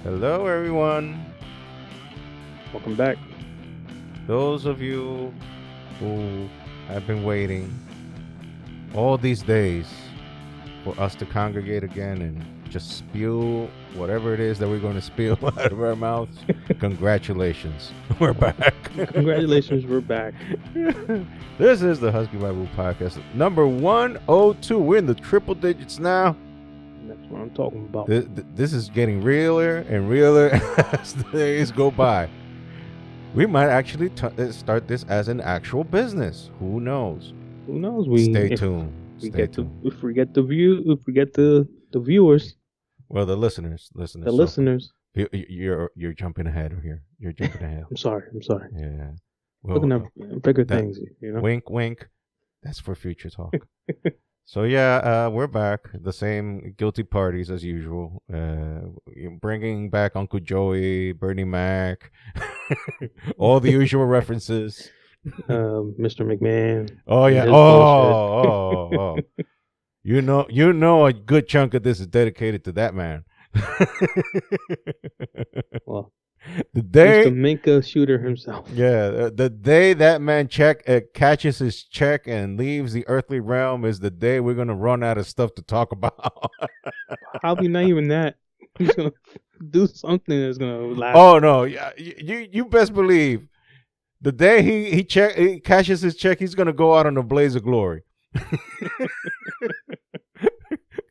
Hello, everyone. Welcome back. Those of you who have been waiting all these days for us to congregate again and just spew whatever it is that we're going to spew out of our mouths, congratulations. We're back. Congratulations, we're back. This is the Husky Bible Podcast, number 102. We're in the triple digits now. That's what I'm talking about. This is getting realer and realer as the days go by. We might actually start this as an actual business. Who knows? Who knows? Stay tuned. If we get the viewers. Well, the listeners. The listeners. You're jumping ahead here. You're jumping ahead. I'm sorry. Yeah. Well, looking at bigger things, you know. Wink, wink. That's for future talk. So yeah, we're back. The same guilty parties as usual. Bringing back Uncle Joey, Bernie Mac, all the usual references. Mr. McMahon. Oh yeah. Oh. You know, a good chunk of this is dedicated to that man. Well, the day Mr. Minka shooter himself. Yeah, the day that man catches his check and leaves the earthly realm is the day we're gonna run out of stuff to talk about. Probably not even that. He's gonna do something that's gonna last. Oh no, yeah, you best believe the day he cashes his check, he's gonna go out on a blaze of glory.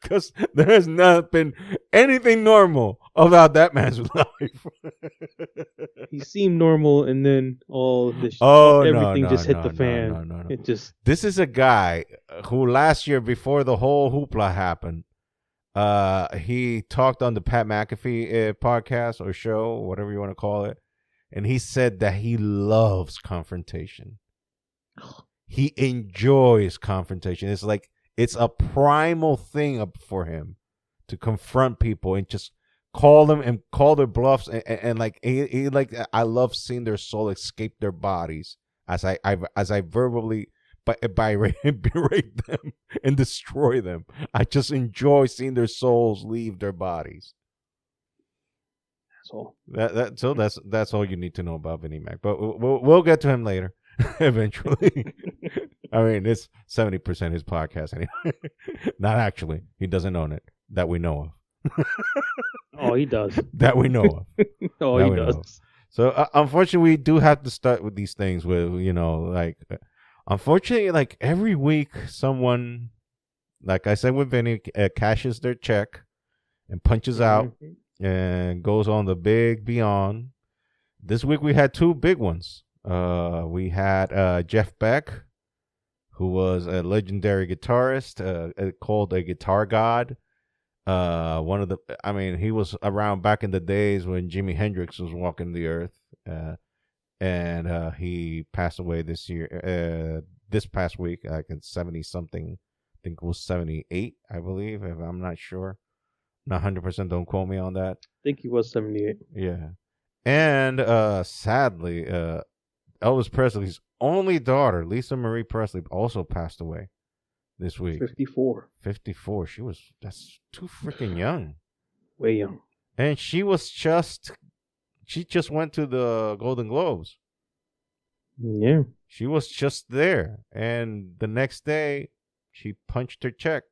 Because there has not been anything normal about that man's life. He seemed normal, and then everything just hit the fan. No. It just. This is a guy who last year, before the whole hoopla happened, he talked on the Pat McAfee podcast or show, whatever you want to call it, and he said that he loves confrontation. He enjoys confrontation. It's like it's a primal thing up for him to confront people and just call them and call their bluffs and like he like I love seeing their soul escape their bodies as I verbally berate them and destroy them. I just enjoy seeing their souls leave their bodies. That's all. That's all you need to know about Vinnie Mac. But we'll get to him later, eventually. I mean, it's 70% his podcast anyway. Not actually. He doesn't own it that we know of. Oh, he does. That we know of. Oh, he does. So, unfortunately, we do have to start with these things with, like, unfortunately, like every week, someone, like I said with Vinny, cashes their check and punches out and goes on the big beyond. This week, we had two big ones. We had Jeff Beck, who was a legendary guitarist, called a guitar god. He was around back in the days when Jimi Hendrix was walking the earth, and he passed away this past week, like in 70 something. I think it was 78, I believe, if I'm not sure. Not 100%, don't quote me on that. I think he was 78. Yeah. And sadly, Elvis Presley's only daughter, Lisa Marie Presley, also passed away this week. 54. That's too freaking young. Way young. And she just went to the Golden Globes. Yeah. She was just there. And the next day, she punched her check.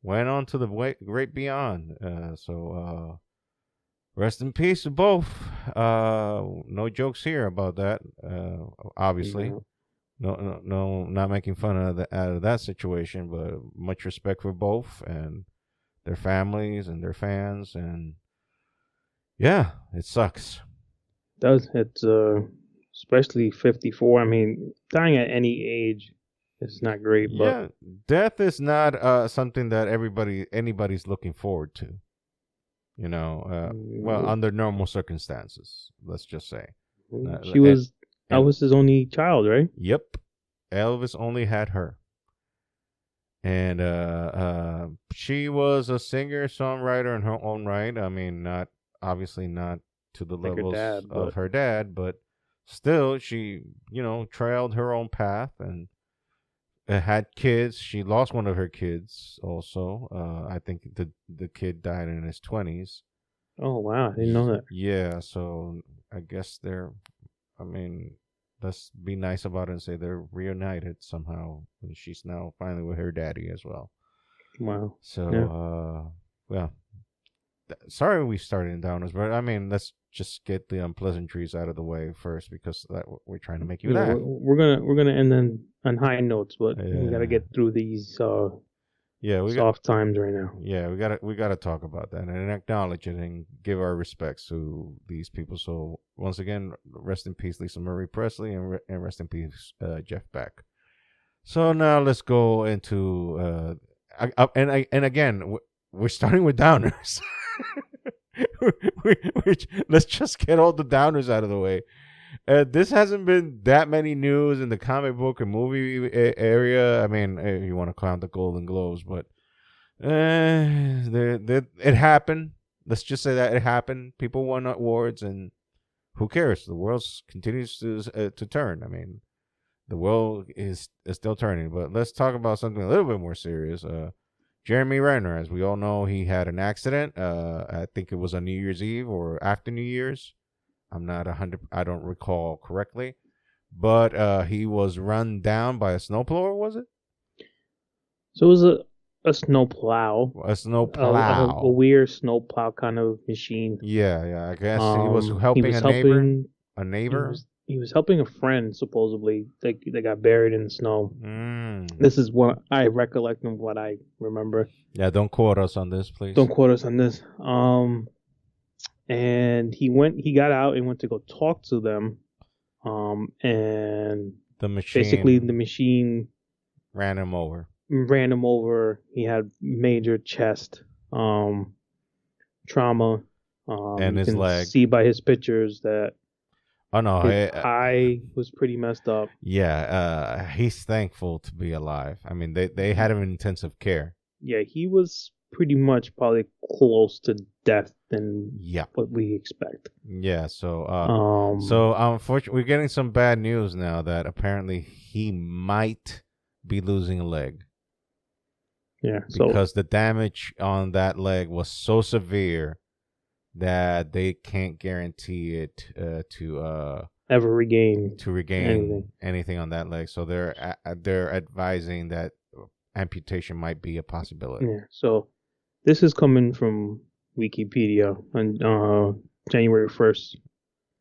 Went on to the great beyond. Rest in peace to both. No jokes here about that. Obviously, no, not making fun out of that situation, but much respect for both and their families and their fans. And yeah, it sucks. It's especially 54. I mean, dying at any age is not great. But yeah, death is not something that anybody's looking forward to. Well, under normal circumstances, let's just say. She was Elvis's only child, right? Yep. Elvis only had her. And she was a singer, songwriter in her own right. I mean, obviously not to the levels of her dad, but still she, trailed her own path and had kids. She lost one of her kids also. I think the kid died in his 20s. Oh wow, I didn't know that. Yeah, so I guess I mean, let's be nice about it and say they're reunited somehow. And she's now finally with her daddy as well. Wow. Yeah. So, well, sorry we started in downers, but I mean, let's just get the unpleasantries out of the way first because we're trying to make you Yeah, laugh. we're gonna end on high notes, but we gotta Yeah, get through these yeah, soft times right now. we gotta talk about that and acknowledge it and give our respects to these people. So once again, rest in peace, Lisa Marie Presley, and rest in peace, Jeff Beck. So now let's go into and again we're starting with downers. Let's just get all the downers out of the way. This hasn't been that many news in the comic book and movie area. I mean, if you want to count the Golden Globes, but it happened. Let's just say that it happened. People won awards, and who cares? The world continues to turn. I mean, the world is still turning. But let's talk about something a little bit more serious. Jeremy Renner, as we all know, he had an accident. I think it was on New Year's Eve or after New Year's. I'm not 100. I don't recall correctly, but he was run down by a snowblower. Was it So it was a snow plow, a snow a plow? weird snow plow kind of machine. Yeah. I guess he was He helping was a neighbor. helping. A neighbor. He was helping a friend supposedly. They got buried in the snow. Mm. This is what I recollect and what I remember. Yeah, don't quote us on this, please. Don't quote us on this. And he got out and went to go talk to them. And The machine. basically the machine ran him over. He had major chest trauma. And his leg. See by his pictures that Oh no, his eye was pretty messed up. Yeah, he's thankful to be alive. I mean, they had him in intensive care. Yeah, he was pretty much probably close to death than what we expect. Yeah, so unfortunately, we're getting some bad news now that apparently he might be losing a leg. Yeah, because the damage on that leg was so severe that they can't guarantee it to ever regain anything on that leg. So they're advising that amputation might be a possibility. Yeah. So this is coming from Wikipedia on January 1st.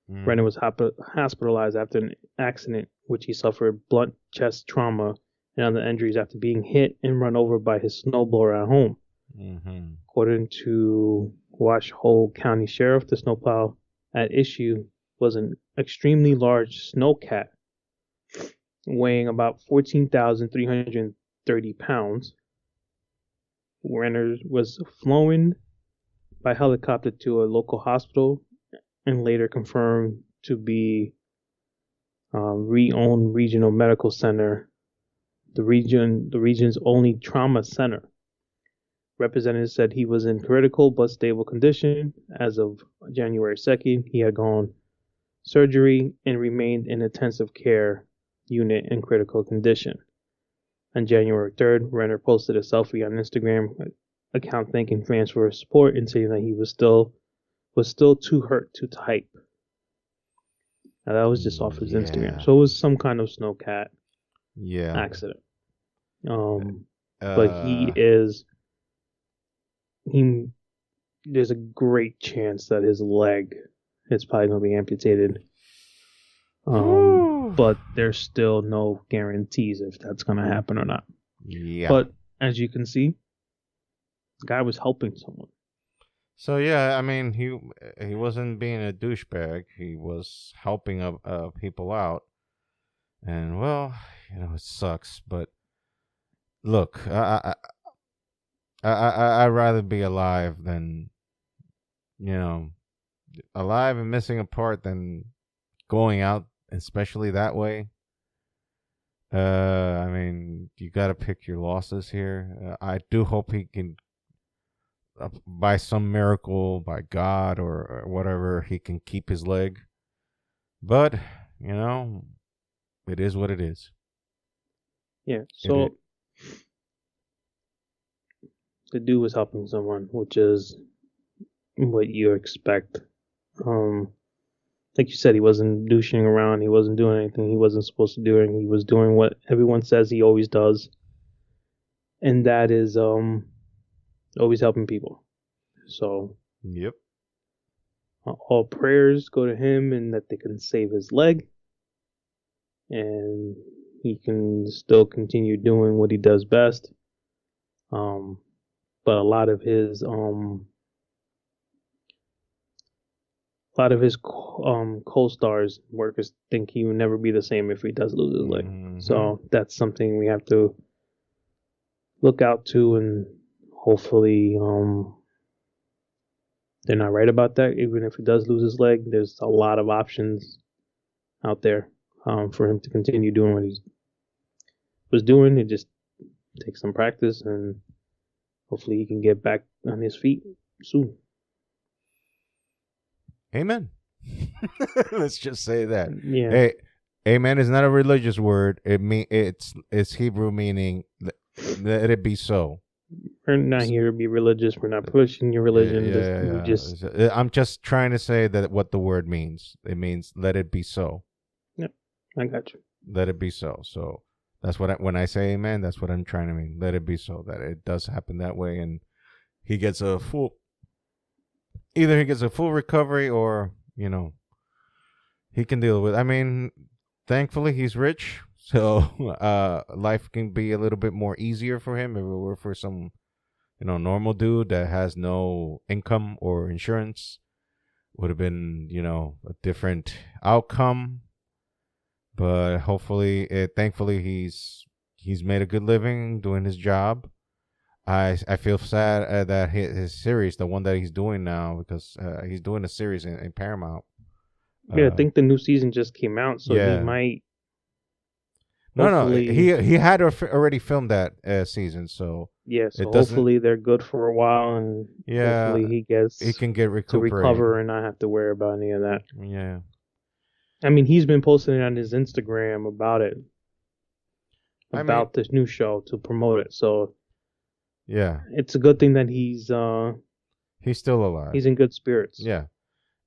Renner was hospitalized after an accident, which he suffered blunt chest trauma and other injuries after being hit and run over by his snowblower at home. Mm-hmm. According to Washoe County Sheriff, the snowplow at issue was an extremely large snowcat weighing about 14,330 pounds. Renner was flown by helicopter to a local hospital and later confirmed to be Re-owned Regional Medical Center, the region's only trauma center. Representatives said he was in critical but stable condition. As of January 2nd, he had gone surgery and remained in intensive care unit in critical condition. On January 3rd, Renner posted a selfie on Instagram account thanking fans for his support and saying that he was still too hurt to type. Now that was just off his Instagram, so it was some kind of snowcat accident. But there's a great chance that his leg is probably going to be amputated. But there's still no guarantees if that's going to happen or not. Yeah. But as you can see, the guy was helping someone. So yeah, I mean, he wasn't being a douchebag. He was helping people out, and well, it sucks. But look, I'd rather be alive than, alive and missing a part than going out, especially that way. I mean, you got to pick your losses here. I do hope he can, by some miracle, by God or whatever, he can keep his leg. But, it is what it is. Yeah, so the dude was helping someone, which is what you expect. Like you said, he wasn't douching around. He wasn't doing anything he wasn't supposed to do, and he was doing what everyone says he always does, and that is always helping people. So, Yep. all prayers go to him, and that they can save his leg, and he can still continue doing what he does best. But a lot of his co-stars, workers think he will never be the same if he does lose his leg. Mm-hmm. So that's something we have to look out to, and hopefully they're not right about that. Even if he does lose his leg, there's a lot of options out there for him to continue doing what he was doing. It just takes some practice, and hopefully he can get back on his feet soon. Amen. Let's just say that. Yeah. Hey, amen is not a religious word. It's Hebrew meaning let it be so. We're not here to be religious. We're not pushing your religion. Yeah. I'm just trying to say that what the word means. It means let it be so. Yep, I got you. Let it be so. So that's what when I say amen, that's what I'm trying to mean. Let it be so, that it does happen that way, and he gets a full. Either he gets a full recovery, or he can deal with. I mean, thankfully he's rich, so life can be a little bit more easier for him. If it were for some, normal dude that has no income or insurance, would have been, a different outcome. But thankfully, he's made a good living doing his job. I feel sad that his series, the one that he's doing now, because he's doing a series in Paramount. Yeah, I think the new season just came out, so he might. No, he had already filmed that season, so yeah. So hopefully they're good for a while, and hopefully he can get to recover and not have to worry about any of that. Yeah, I mean, he's been posting it on his Instagram about it, this new show to promote it. So. Yeah, it's a good thing that he's still alive. He's in good spirits. Yeah,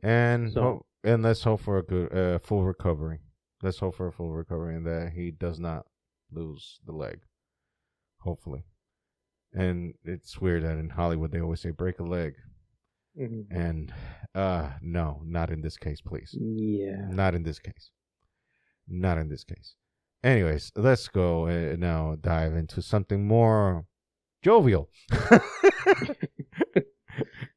and let's hope for a good full recovery. Let's hope for a full recovery, and that he does not lose the leg. Hopefully, and it's weird that in Hollywood they always say break a leg, and no, not in this case, please. Yeah, not in this case. Not in this case. Anyways, let's go now dive into something more jovial.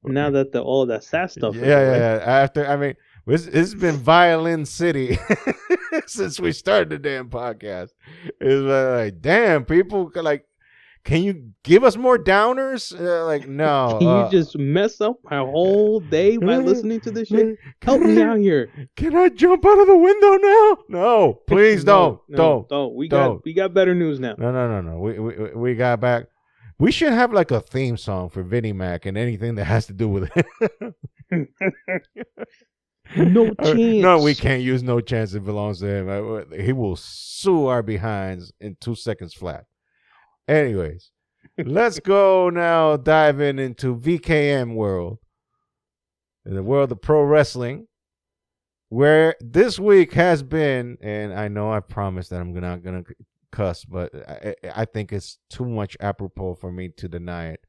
Now that all that sad stuff. Yeah. After, it's been violin city since we started the damn podcast. It's like, damn, people can you give us more downers? No. Can you just mess up my whole day by listening to this shit? Help me out here. Can I jump out of the window now? No, please don't. We got better news now. No. We got back. We should have a theme song for Vinnie Mac and anything that has to do with it. No chance. No, we can't use No Chance. It belongs to him. He will sue our behinds in 2 seconds flat. Anyways, let's go now diving into VKM world. In the world of pro wrestling, where this week has been, and I know I promised that I'm not going to cuss, but I think it's too much apropos for me to deny it.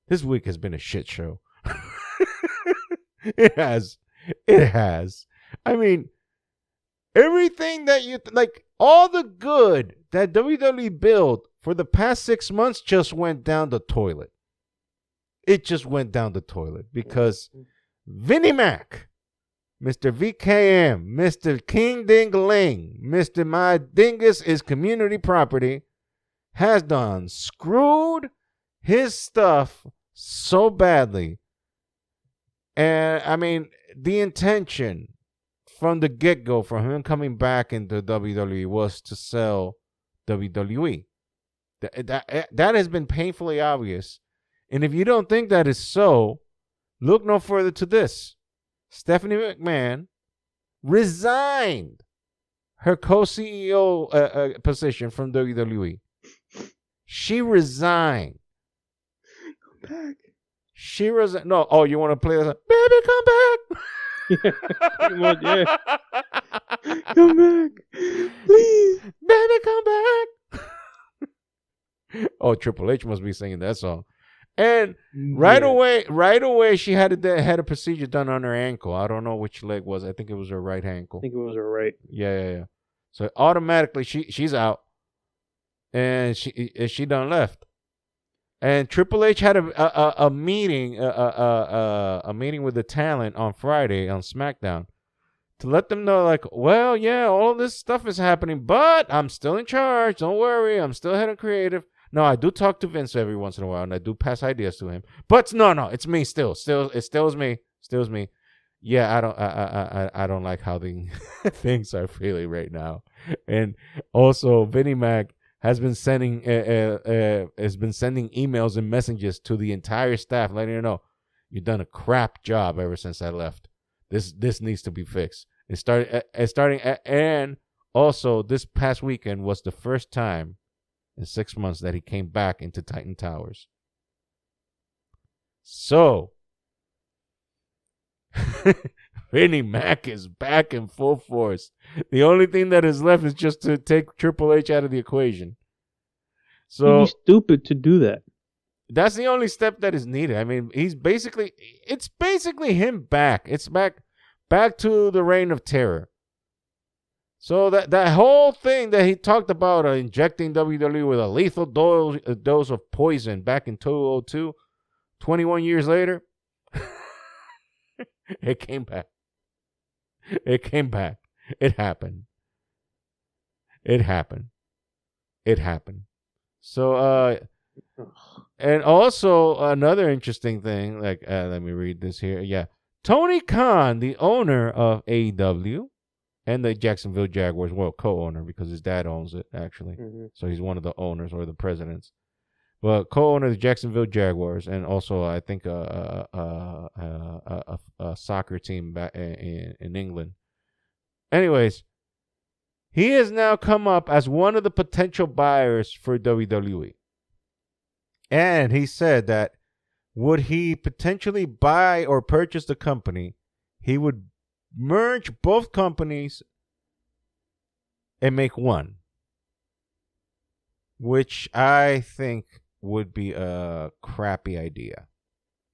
This week has been a shit show. It has. I mean, everything that all the good that WWE built for the past 6 months just went down the toilet. It just went down the toilet because Vinnie Mac, Mr. VKM, Mr. King Ding-a-ling, Mr. My Dingus is community property, has done screwed his stuff so badly. And, the intention from the get-go from him coming back into WWE was to sell WWE. That has been painfully obvious. And if you don't think that is so, look no further to this. Stephanie McMahon resigned her co-CEO position from WWE. She resigned. Come back. No, oh, you want to play this? Baby, come back. Yeah, pretty much, yeah. Come back, please. Baby, come back. Oh, Triple H must be singing that song. And right away, she had a procedure done on her ankle. I don't know which leg was. I think it was her right ankle. I think it was her right. Yeah. So automatically, she's out, and she done left. And Triple H had a meeting, a meeting with the talent on Friday on SmackDown to let them know, like, well, yeah, all this stuff is happening, but I'm still in charge. Don't worry, I'm still head of creative. No, I do talk to Vince every once in a while, and I do pass ideas to him. But no, it's me still. It still is me. Yeah, I don't like how the things are feeling right now. And also, Vinnie Mac has been sending emails and messages to the entire staff, letting her know, you've done a crap job ever since I left. This needs to be fixed. And also this past weekend was the first time in 6 months that he came back into Titan Towers. So Vinnie Mac is back in full force. The only thing that is left is just to take Triple H out of the equation. So he's stupid to do that. That's the only step that is needed. I mean, it's basically him back. It's back to the reign of terror. So that whole thing that he talked about, injecting WWE with a lethal dose of poison back in 2002, 21 years later, it came back. It happened. So, and also another interesting thing, like, let me read this here. Yeah. Tony Khan, the owner of AEW and the Jacksonville Jaguars, well, co-owner because his dad owns it, actually. Mm-hmm. So he's one of the owners or the presidents. But co-owner of the Jacksonville Jaguars, and also I think a soccer team back in England. Anyways, he has now come up as one of the potential buyers for WWE. And he said that would he potentially buy or purchase the company, he would merge both companies and make one, which I think would be a crappy idea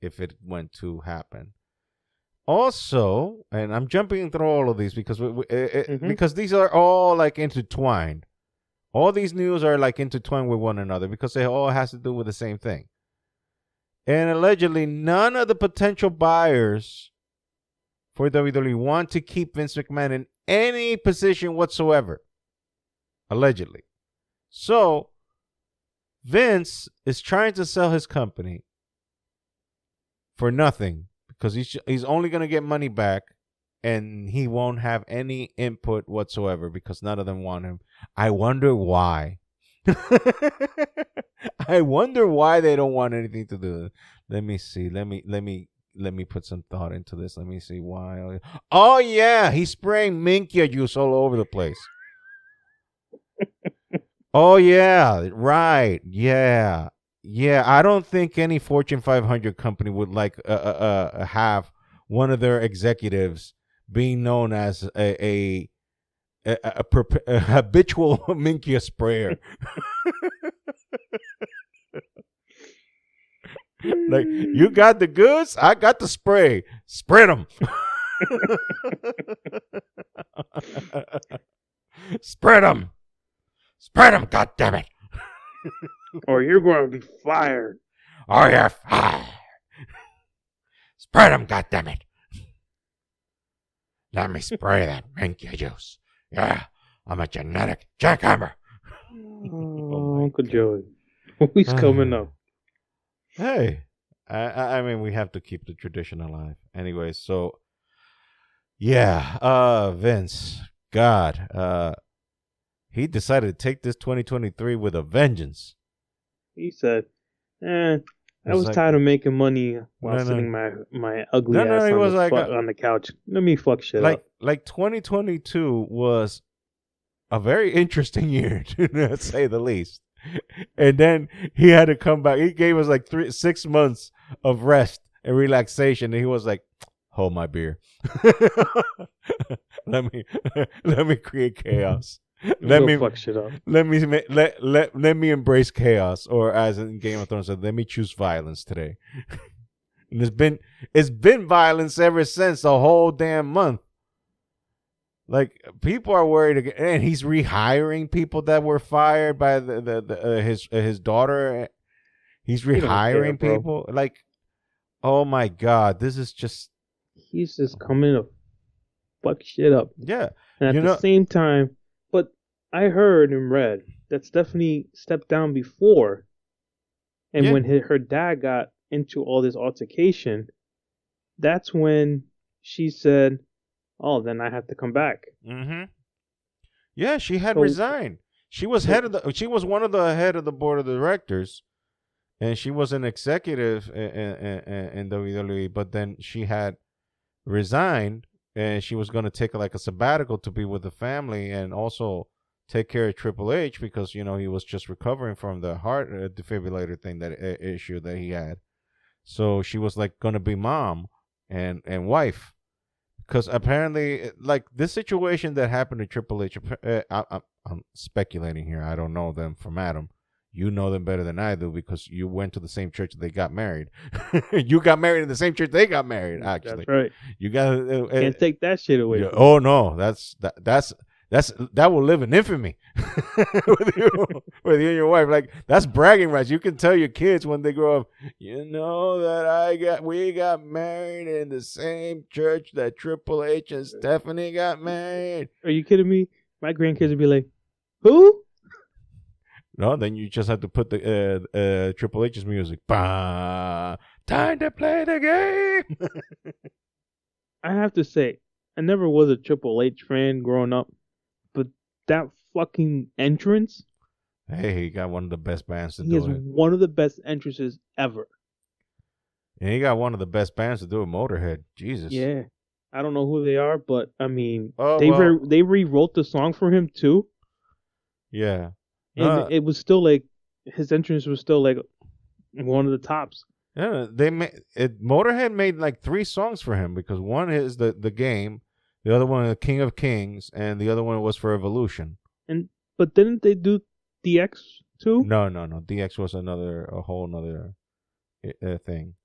if it went to happen. Also, and I'm jumping through all of these because because these are all like intertwined. All these news are like intertwined with one another because they all has to do with the same thing. And allegedly, none of the potential buyers for WWE want to keep Vince McMahon in any position whatsoever. Allegedly. So, Vince is trying to sell his company for nothing because he's only going to get money back and he won't have any input whatsoever because none of them want him. I wonder why. I wonder why they don't want anything to do with it. Let me see. Let me put some thought into this. Let me see why. Oh yeah, he's spraying Minkia juice all over the place. Oh yeah, right. Yeah. I don't think any Fortune 500 company would like have one of their executives being known as a habitual Minkia sprayer. Like, you got the goods, I got the spray. Spread them. Spread them. Spread them, goddammit. Or you're going to be fired. Oh, you're fired. Spread them, goddammit. Let me spray that Minkia juice. Yeah, I'm a genetic jackhammer. Oh, Uncle Joey. He's coming up. Hey, I mean, we have to keep the tradition alive. Anyway, so, yeah, Vince, God, he decided to take this 2023 with a vengeance. He said, I was like, tired of making money while sitting my ugly ass on the couch. Let me fuck shit up. Like 2022 was a very interesting year, to say the least. And then he had to come back. He gave us like 6 months of rest and relaxation, and he was like, hold my beer. let me let me create chaos. Let me fuck shit up. let me embrace chaos, or as in Game of Thrones said, let me choose violence today. And it's been violence ever since the whole damn month. Like, people are worried again, and he's rehiring people that were fired by his daughter. He's rehiring people. Like, oh my God, this is just. He's just coming to fuck shit up. Yeah, and at the same time, but I heard and read that Stephanie stepped down before, and when her dad got into all this altercation, that's when she said, "Oh, then I have to come back." Mm-hmm. Yeah, she had resigned. She was She was one of the head of the board of directors, and she was an executive in WWE. But then she had resigned, and she was going to take like a sabbatical to be with the family and also take care of Triple H, because he was just recovering from the heart defibrillator thing, that issue that he had. So she was like going to be mom and wife. Because apparently, like, this situation that happened to Triple H, I'm speculating here. I don't know them from Adam. You know them better than I do, because you went to the same church that they got married. You got married in the same church they got married, actually. That's right. You got can't take that shit away. Oh no, that will live in infamy with you and your wife. Like, that's bragging rights. You can tell your kids when they grow up, that we got married in the same church that Triple H and Stephanie got married. Are you kidding me? My grandkids would be like, who? No, then you just have to put the Triple H's music. Bah, time to play the game. I have to say, I never was a Triple H fan growing up, but that fucking entrance. Hey, he got one of the best bands to do it. He has one of the best entrances ever. And he got one of the best bands to do it, Motorhead. Jesus. Yeah. I don't know who they are, but I mean, they rewrote the song for him too. Yeah. And it was still like, his entrance was still like one of the tops. Yeah, Motorhead made like 3 songs for him, because one is the game, the other one is King of Kings, and the other one was for Evolution. But didn't they do DX too? No. DX was a whole another thing.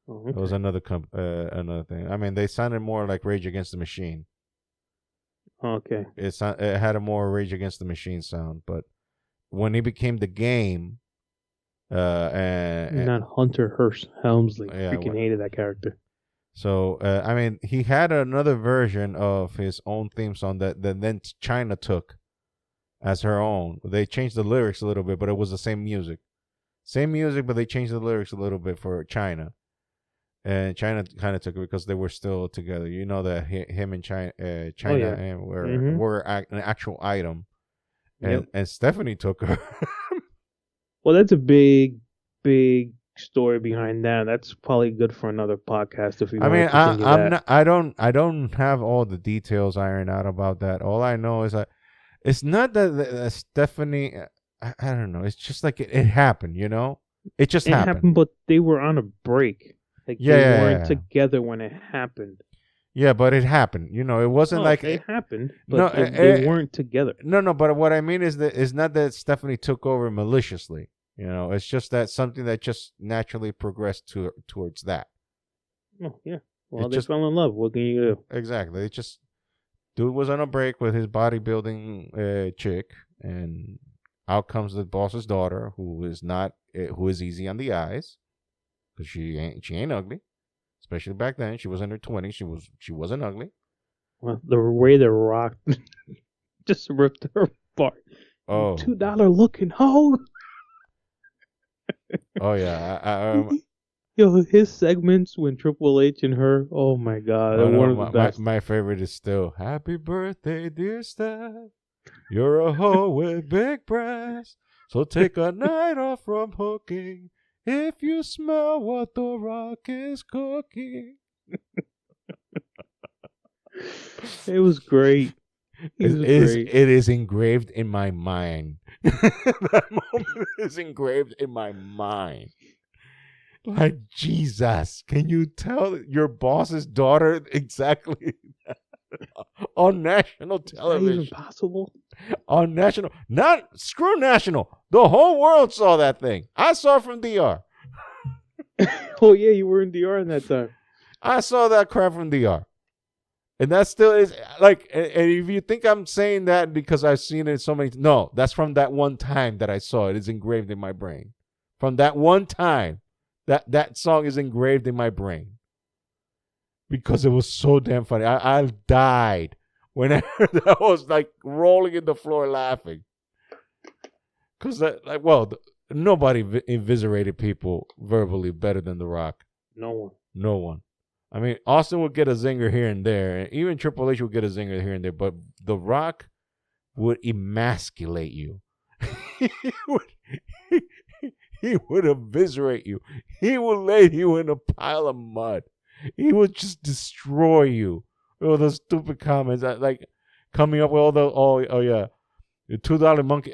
Oh, okay. It was another thing. I mean, they sounded more like Rage Against the Machine. Okay. It had a more Rage Against the Machine sound, but when he became the game, not Hunter Hearst Helmsley. Freaking hated that character. So I mean, he had another version of his own theme song that then China took as her own. They changed the lyrics a little bit, but it was the same music, but they changed the lyrics a little bit for China. And China kind of took it because they were still together. You know that him and China were an actual item. And Stephanie took her. Well, that's a big story behind that. That's probably good for another podcast if you want to continue that. I don't have all the details ironed out about that. All I know is that it's not that Stephanie. I don't know. It's just like it happened. It just happened. But they were on a break. Like they weren't together when it happened. Yeah, but it happened. It wasn't like it happened. But they weren't together. No. But what I mean is not that Stephanie took over maliciously. It's just that something that just naturally progressed towards that. Oh yeah. Well, they fell in love. What can you do? Exactly. It just dude was on a break with his bodybuilding chick, and out comes the boss's daughter, who is easy on the eyes, because she ain't ugly. Especially back then, she was in her 20s. She wasn't ugly. Well, the way The Rock just ripped her apart. Oh, $2 looking hoe. Oh yeah. Yo, his segments when Triple H and her. Oh my God, one of the best. My favorite is still "Happy Birthday, dear Steph. You're a hoe with big breasts, so take a night off from hooking. If you smell what The Rock is cooking." It was great. It is engraved in my mind. That moment is engraved in my mind. Like, Jesus, can you tell your boss's daughter exactly on national Is that even television? possible? On national, not screw national. The whole world saw that thing. I saw it from DR. Oh yeah, you were in DR in that time. I saw that crap from DR. And that still is like, and if you think I'm saying that because I've seen it so many, no, that's from that one time that I saw it. It's engraved in my brain. From that one time, that song is engraved in my brain because it was so damn funny. I died whenever that was like rolling in the floor laughing. Because nobody eviscerated people verbally better than The Rock. No one. No one. I mean, Austin would get a zinger here and there, and even Triple H would get a zinger here and there, but The Rock would emasculate you. he would eviscerate you. He would lay you in a pile of mud. He would just destroy you with all those stupid comments, like coming up with all the oh yeah, the $2 monkey.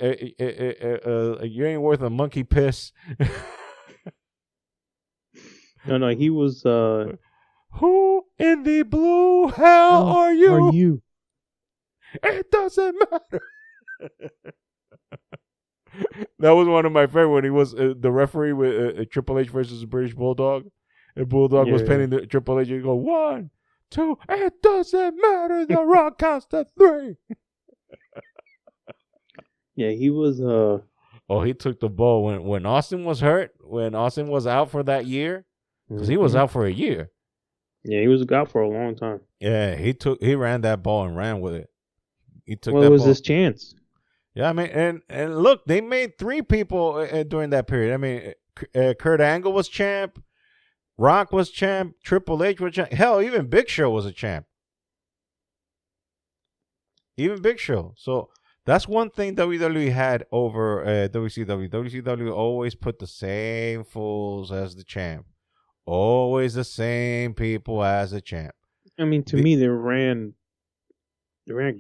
You ain't worth a monkey piss. No, he was. Who in the blue hell are you? Are you? It doesn't matter. That was one of my favorite when he was the referee with Triple H versus the British Bulldog. And Bulldog was pinning the Triple H. You go 1, 2. It doesn't matter. The Rock counts to 3. Yeah, he was. Oh, he took the ball when Austin was hurt. When Austin was out for that year, because he was out for a year. Yeah, he was out for a long time. Yeah, he ran that ball and ran with it. He took. Well, that it was ball. his chance. Yeah, I mean, and look, they made 3 people during that period. I mean, Kurt Angle was champ, Rock was champ, Triple H was champ. Hell, even Big Show was a champ. Even Big Show. So that's one thing WWE had over WCW. WCW always put the same fools as the champ. Always the same people as the champ. I mean, to me, they ran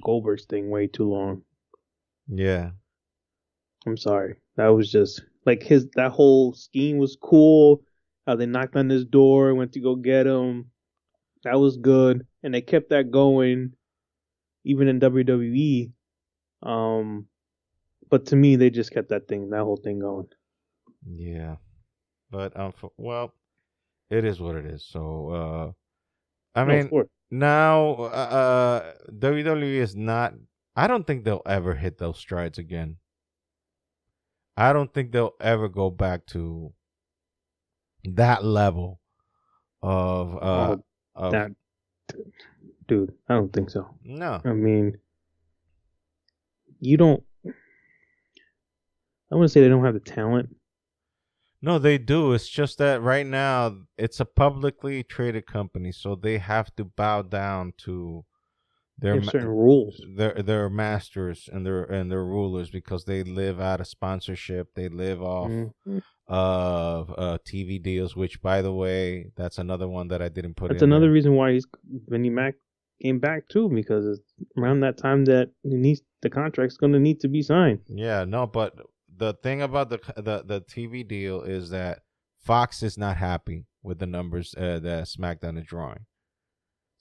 Goldberg's thing way too long. Yeah. I'm sorry. That was just like that whole scheme was cool. How they knocked on his door, went to go get him. That was good. And they kept that going even in WWE. But to me, they just kept that whole thing going. Yeah. But well, it is what it is. So I mean, now WWE is not. I don't think they'll ever hit those strides again. I don't think they'll ever go back to that level of that. Dude, I don't think so. No. I mean, you don't. I wouldn't say they don't have the talent. No, they do. It's just that right now it's a publicly traded company, so they have to bow down to their certain rules, their masters and their rulers, because they live out of sponsorship. They live off of TV deals. Which, by the way, that's another one that I didn't put. That's another reason why Vinnie Mac came back too, because it's around that time that the contract's going to need to be signed. Yeah, no, but the thing about the TV deal is that Fox is not happy with the numbers that SmackDown is drawing.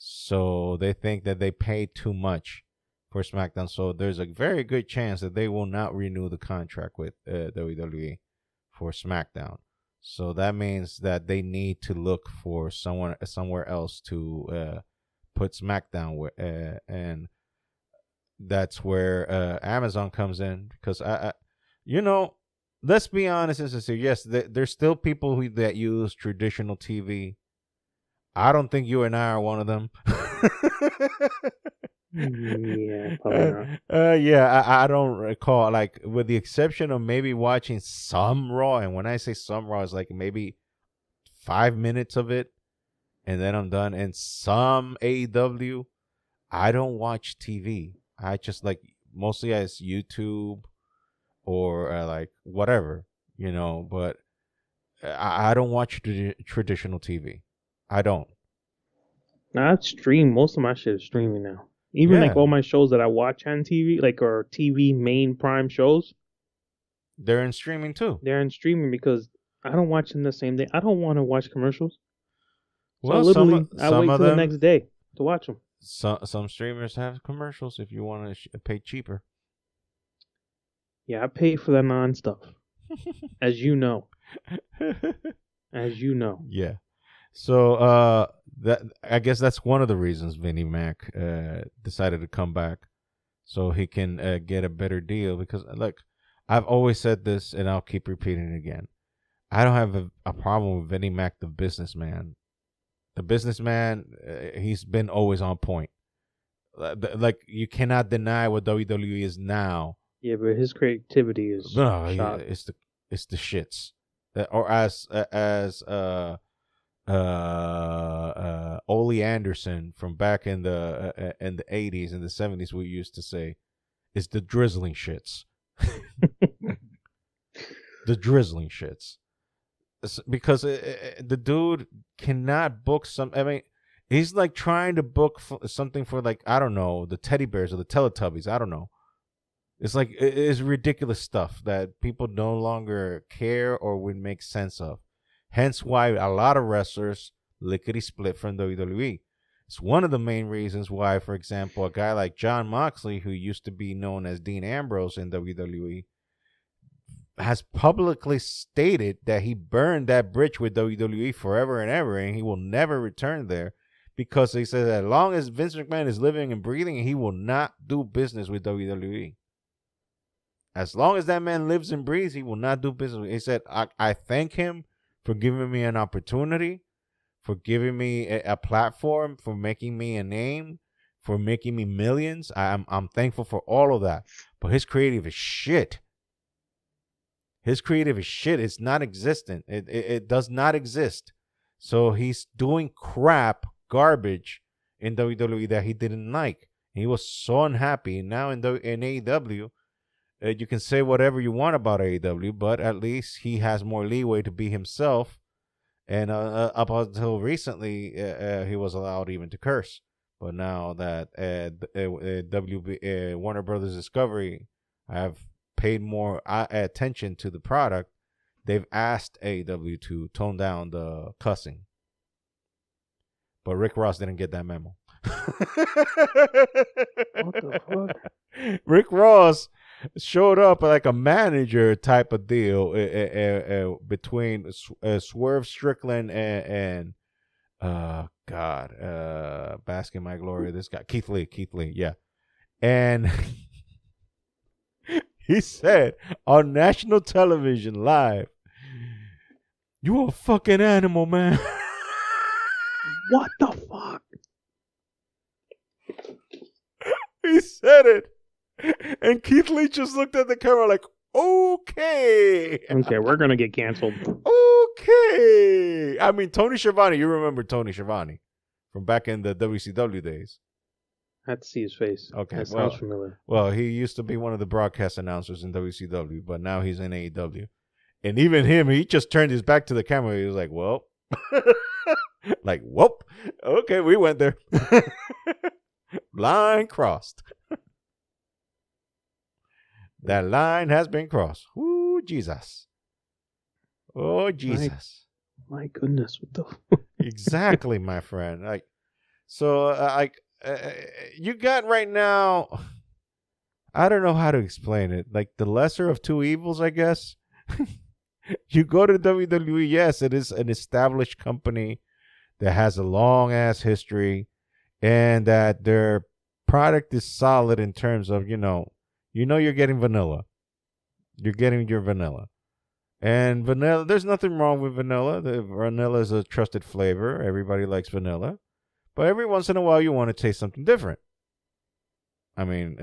So they think that they pay too much for SmackDown. So there's a very good chance that they will not renew the contract with WWE for SmackDown. So that means that they need to look for somewhere else to put SmackDown with, and that's where Amazon comes in, because let's be honest and sincere. Yes, there's still people that use traditional TV. I don't think you and I are one of them. Yeah, probably not. Yeah, I don't recall, like, with the exception of maybe watching some Raw, and when I say some Raw, it's like maybe 5 minutes of it, and then I'm done. And some AEW, I don't watch TV. I just mostly as YouTube or like whatever, but I don't watch traditional TV. I don't. Now, I stream. Most of my shit is streaming now. Even all my shows that I watch on TV, or TV main prime shows, they're in streaming too. They're in streaming because I don't watch them the same day. I don't want to watch commercials. So Well, literally, I some wait of till the them, next day to watch them. some streamers have commercials if you want to pay cheaper. Yeah, I pay for the non stuff, as you know. As you know. Yeah. So that I guess that's one of the reasons Vinnie Mac decided to come back, so he can get a better deal. Because look, I've always said this, and I'll keep repeating it again. I don't have a problem with Vinnie Mac, the businessman. The businessman, he's been always on point. Like you cannot deny what WWE is now. Yeah, but his creativity is No, shot. it's the shits. Or as Ole Anderson from back in the '80s and the '70s, we used to say, it's the drizzling shits. The drizzling shits. Because the dude cannot book some. I mean, he's like trying to book something for, like, I don't know, the teddy bears or the Teletubbies. I don't know. It's like it's ridiculous stuff that people no longer care or would make sense of. Hence why a lot of wrestlers lickety split from WWE. It's one of the main reasons why, for example, a guy like Jon Moxley, who used to be known as Dean Ambrose in WWE, has publicly stated that he burned that bridge with WWE forever and ever, and he will never return there, because he says as long as Vince McMahon is living and breathing, he will not do business with WWE. As long as that man lives and breathes, he will not do business. He said, I thank him for giving me an opportunity, for giving me a platform, for making me a name, for making me millions. I'm thankful for all of that. But his creative is shit. His creative is shit. It's not existent. It does not exist. So he's doing crap, garbage in WWE that he didn't like. He was so unhappy. Now in AEW, you can say whatever you want about AEW, but at least he has more leeway to be himself. And up until recently, he was allowed even to curse. But now that Warner Brothers Discovery have paid more attention to the product, they've asked AEW to tone down the cussing. But Rick Ross didn't get that memo. What the fuck? Rick Ross showed up like a manager type of deal between Swerve Strickland and Bask in My Glory. This guy Keith Lee, yeah. And he said on national television live, "You a fucking animal, man." What the fuck? He said it. And Keith Lee just looked at the camera like, okay. Okay, we're going to get canceled. Okay. I mean, Tony Schiavone, you remember Tony Schiavone from back in the WCW days. I had to see his face. Okay. That sounds familiar. Well, he used to be one of the broadcast announcers in WCW, but now he's in AEW. And even him, he just turned his back to the camera. He was like, well. Like, whoop. Okay, we went there. Line crossed. That line has been crossed. Ooh, Jesus. Oh, Jesus. My goodness, what the Exactly, my friend. Like, so, you got right now, I don't know how to explain it. Like the lesser of two evils, I guess. You go to WWE, yes, it is an established company that has a long ass history, and that their product is solid in terms of, you're getting vanilla. You're getting your vanilla. And vanilla, there's nothing wrong with vanilla. The vanilla is a trusted flavor. Everybody likes vanilla. But every once in a while, you want to taste something different. I mean,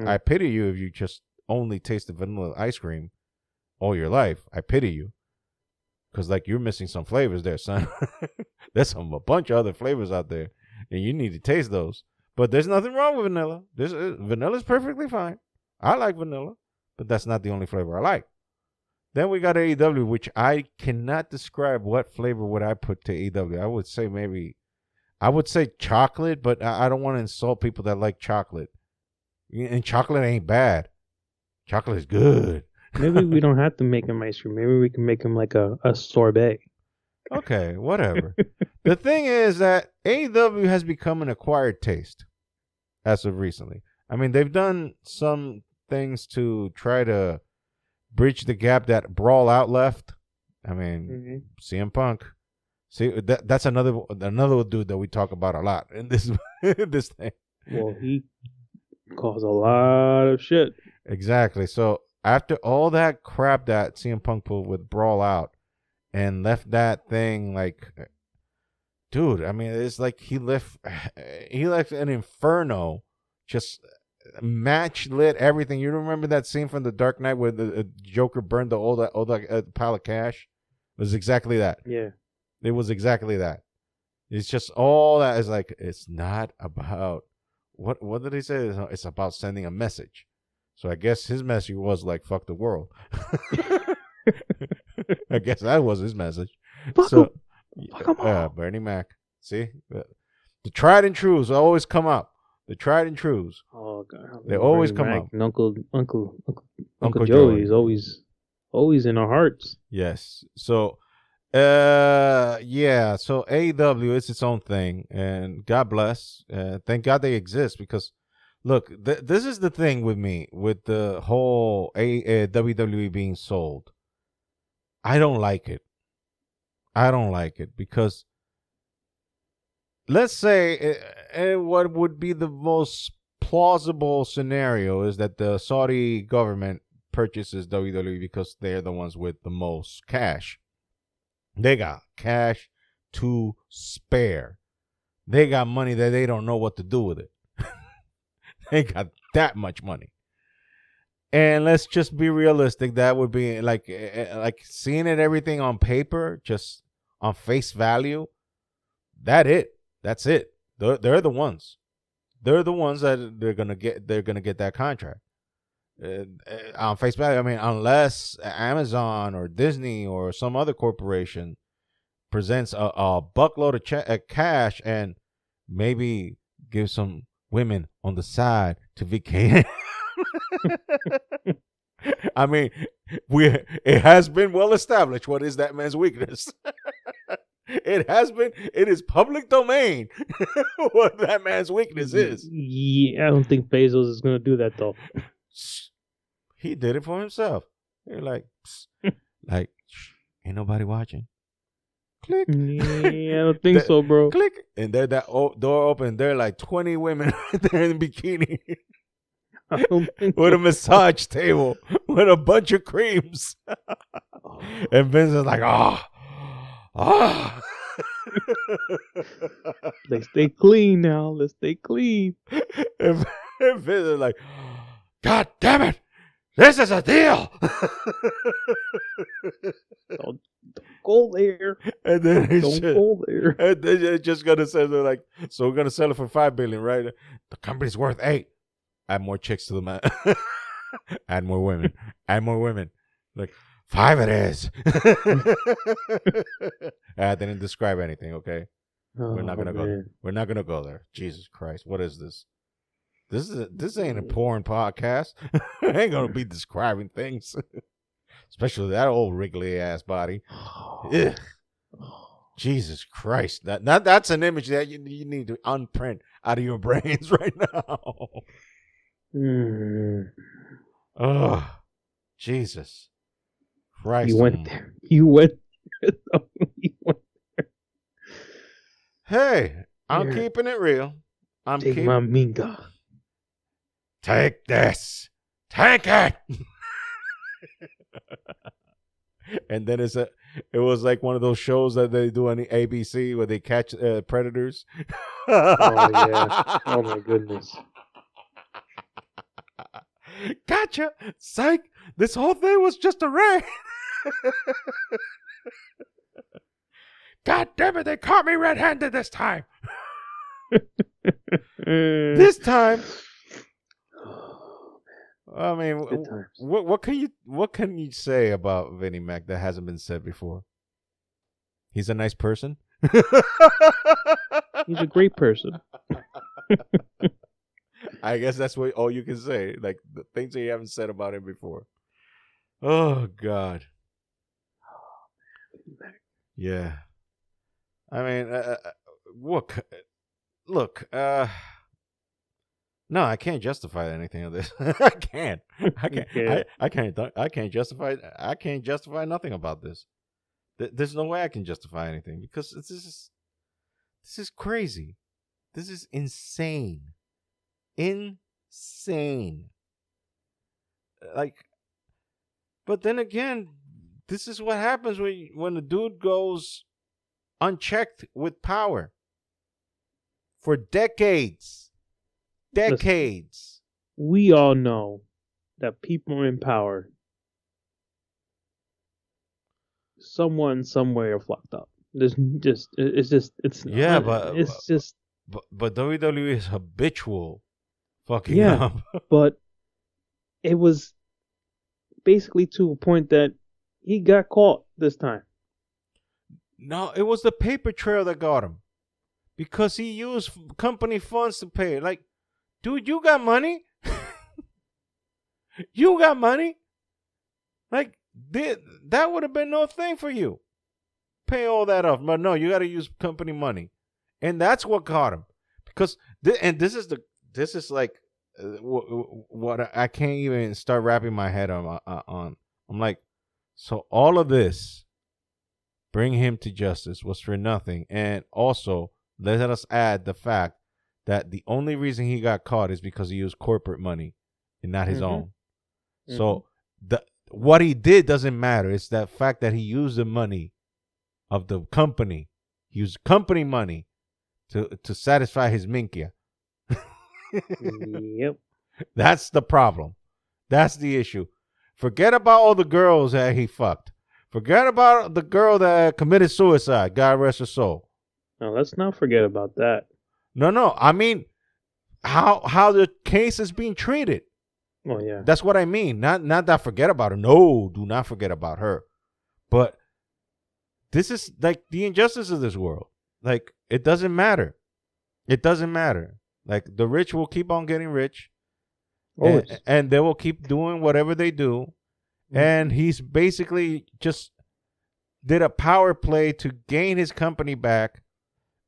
I pity you if you just only tasted vanilla ice cream all your life. I pity you. Because, you're missing some flavors there, son. There's a bunch of other flavors out there. And you need to taste those. But there's nothing wrong with vanilla. Vanilla's perfectly fine. I like vanilla. But that's not the only flavor I like. Then we got AEW, which I cannot describe what flavor would I put to AEW. I would say chocolate, but I don't want to insult people that like chocolate. And chocolate ain't bad. Chocolate is good. Maybe we don't have to make him ice cream. Maybe we can make him like a sorbet. Okay, whatever. The thing is that AEW has become an acquired taste as of recently. I mean, they've done some things to try to bridge the gap that Brawl Out left. I mean, CM Punk. See, that's another dude that we talk about a lot in this this thing. Well, he caused a lot of shit. Exactly. So after all that crap that CM Punk pulled with Brawl Out and left that thing like, dude, I mean, it's like he left an inferno, just match lit everything. You remember that scene from The Dark Knight where the Joker burned the old pile of cash? It was exactly that. Yeah. It was exactly that. It's just all that is like, it's not about what did he say? It's about sending a message. So I guess his message was like, fuck the world. I guess that was his message. Fuck him. Bernie Mac. See? The tried and trues always come up. The tried and trues. Oh God. They always come up. And Uncle Joey is always in our hearts. Yes. So yeah, so AEW is its own thing, and God bless. Thank God they exist, because look, this is the thing with me with the whole WWE being sold. I don't like it. I don't like it because let's say what would be the most plausible scenario is that the Saudi government purchases WWE because they're the ones with the most cash. They got cash to spare. They got money that they don't know what to do with it. They got that much money. And let's just be realistic. That would be like seeing everything on paper, just on face value. That's it. They're the ones. They're the ones that they're gonna get that contract. On face value, I mean, unless Amazon or Disney or some other corporation presents a buckload of cash and maybe give some women on the side to vacate. I mean, it has been well established what is that man's weakness. It is public domain what that man's weakness is. Yeah, I don't think Bezos is going to do that though. He did it for himself. You're like, ain't nobody watching. Click. Yeah, I don't think so, bro. Click. And there, that door open. There are like 20 women there in bikini. With a massage table with a bunch of creams. And Vince is like, Let's stay clean now. Let's stay clean. And Vince is like, God damn it. This is a deal. Don't go there. And then don't go there. And then they're just gonna say, they're like, so we're gonna sell it for $5 billion, right? The company's worth $8 billion. Add more chicks to the man. Add more women. Add more women. Like, $5 billion it is. I didn't describe anything, okay? We're not gonna go. We're not gonna go there. Jesus Christ, what is this? This ain't a porn podcast. I ain't gonna be describing things, especially that old wriggly ass body. Ugh. Jesus Christ, that's an image that you need to unprint out of your brains right now. Oh, Jesus Christ! You went there. You went there. Hey, I'm keeping it real. Take my minga. Take this. Take it. And then it was like one of those shows that they do on the ABC where they catch predators. Oh yeah. Oh my goodness. Gotcha. Psych. This whole thing was just a raid. God damn it, they caught me red-handed this time. This time. I mean, what can you say about Vinnie Mac that hasn't been said before? He's a nice person. He's a great person. I guess that's all you can say. Like the things that you haven't said about him before. Oh God. Yeah. I mean, look, look. No, I can't justify anything of this. I can't. I can't. Okay. I can't. I can't justify. I can't justify nothing about this. There's no way I can justify anything because this is crazy. This is insane. Insane. Like, but then again, this is what happens when the dude goes unchecked with power for decades. Decades. We all know that people in power, someone somewhere are fucked up. There's just it's Yeah, it's just but WWE is habitual fucking yeah, up. but it was basically to a point that he got caught this time. No, it was the paper trail that got him because he used company funds to pay. Like, dude, you got money? You got money? Like, that would have been no thing for you. Pay all that off. But no, you got to use company money. And that's what caught him. Because, this is like what I can't even start wrapping my head on. I'm like, so all of this, bring him to justice, was for nothing. And also, let us add the fact that the only reason he got caught is because he used corporate money and not his own. So what he did doesn't matter. It's that fact that he used the money of the company. He used company money to satisfy his minkia. Yep. That's the problem. That's the issue. Forget about all the girls that he fucked. Forget about the girl that committed suicide. God rest her soul. Now let's not forget about that. No. I mean, how the case is being treated. Oh yeah. That's what I mean. Not that forget about her. No, do not forget about her. But this is like the injustice of this world. Like, it doesn't matter. It doesn't matter. Like, the rich will keep on getting rich. And they will keep doing whatever they do. And he's basically just did a power play to gain his company back.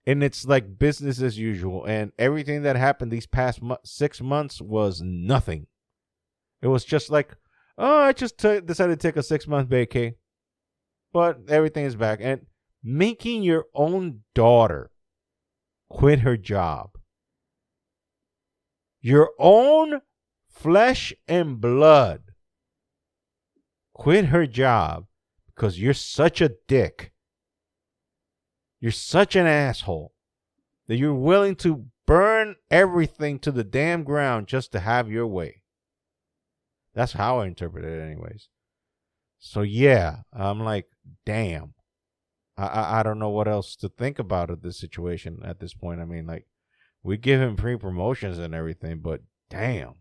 And it's like business as usual. And everything that happened these past 6 months was nothing. It was just like, oh, I just decided to take a 6-month vacay. But everything is back. And making your own daughter quit her job. Your own flesh and blood quit her job because you're such a dick. You're such an asshole that you're willing to burn everything to the damn ground just to have your way. That's how I interpret it anyways. So yeah, I'm like, damn. I don't know what else to think about of this situation at this point. I mean, like, we give him free promotions and everything, but damn.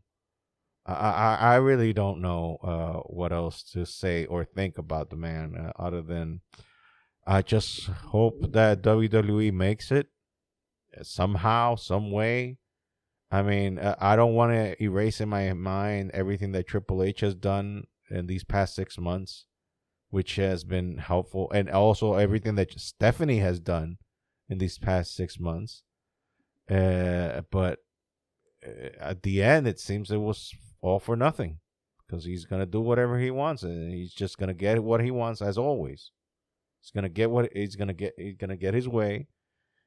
I really don't know what else to say or think about the man other than I just hope that WWE makes it somehow, some way. I mean, I don't want to erase in my mind everything that Triple H has done in these past 6 months, which has been helpful, and also everything that Stephanie has done in these past 6 months. But at the end, it seems it was all for nothing because he's gonna do whatever he wants, and he's just gonna get what he wants as always. He's gonna get what he's gonna get. He's gonna get his way.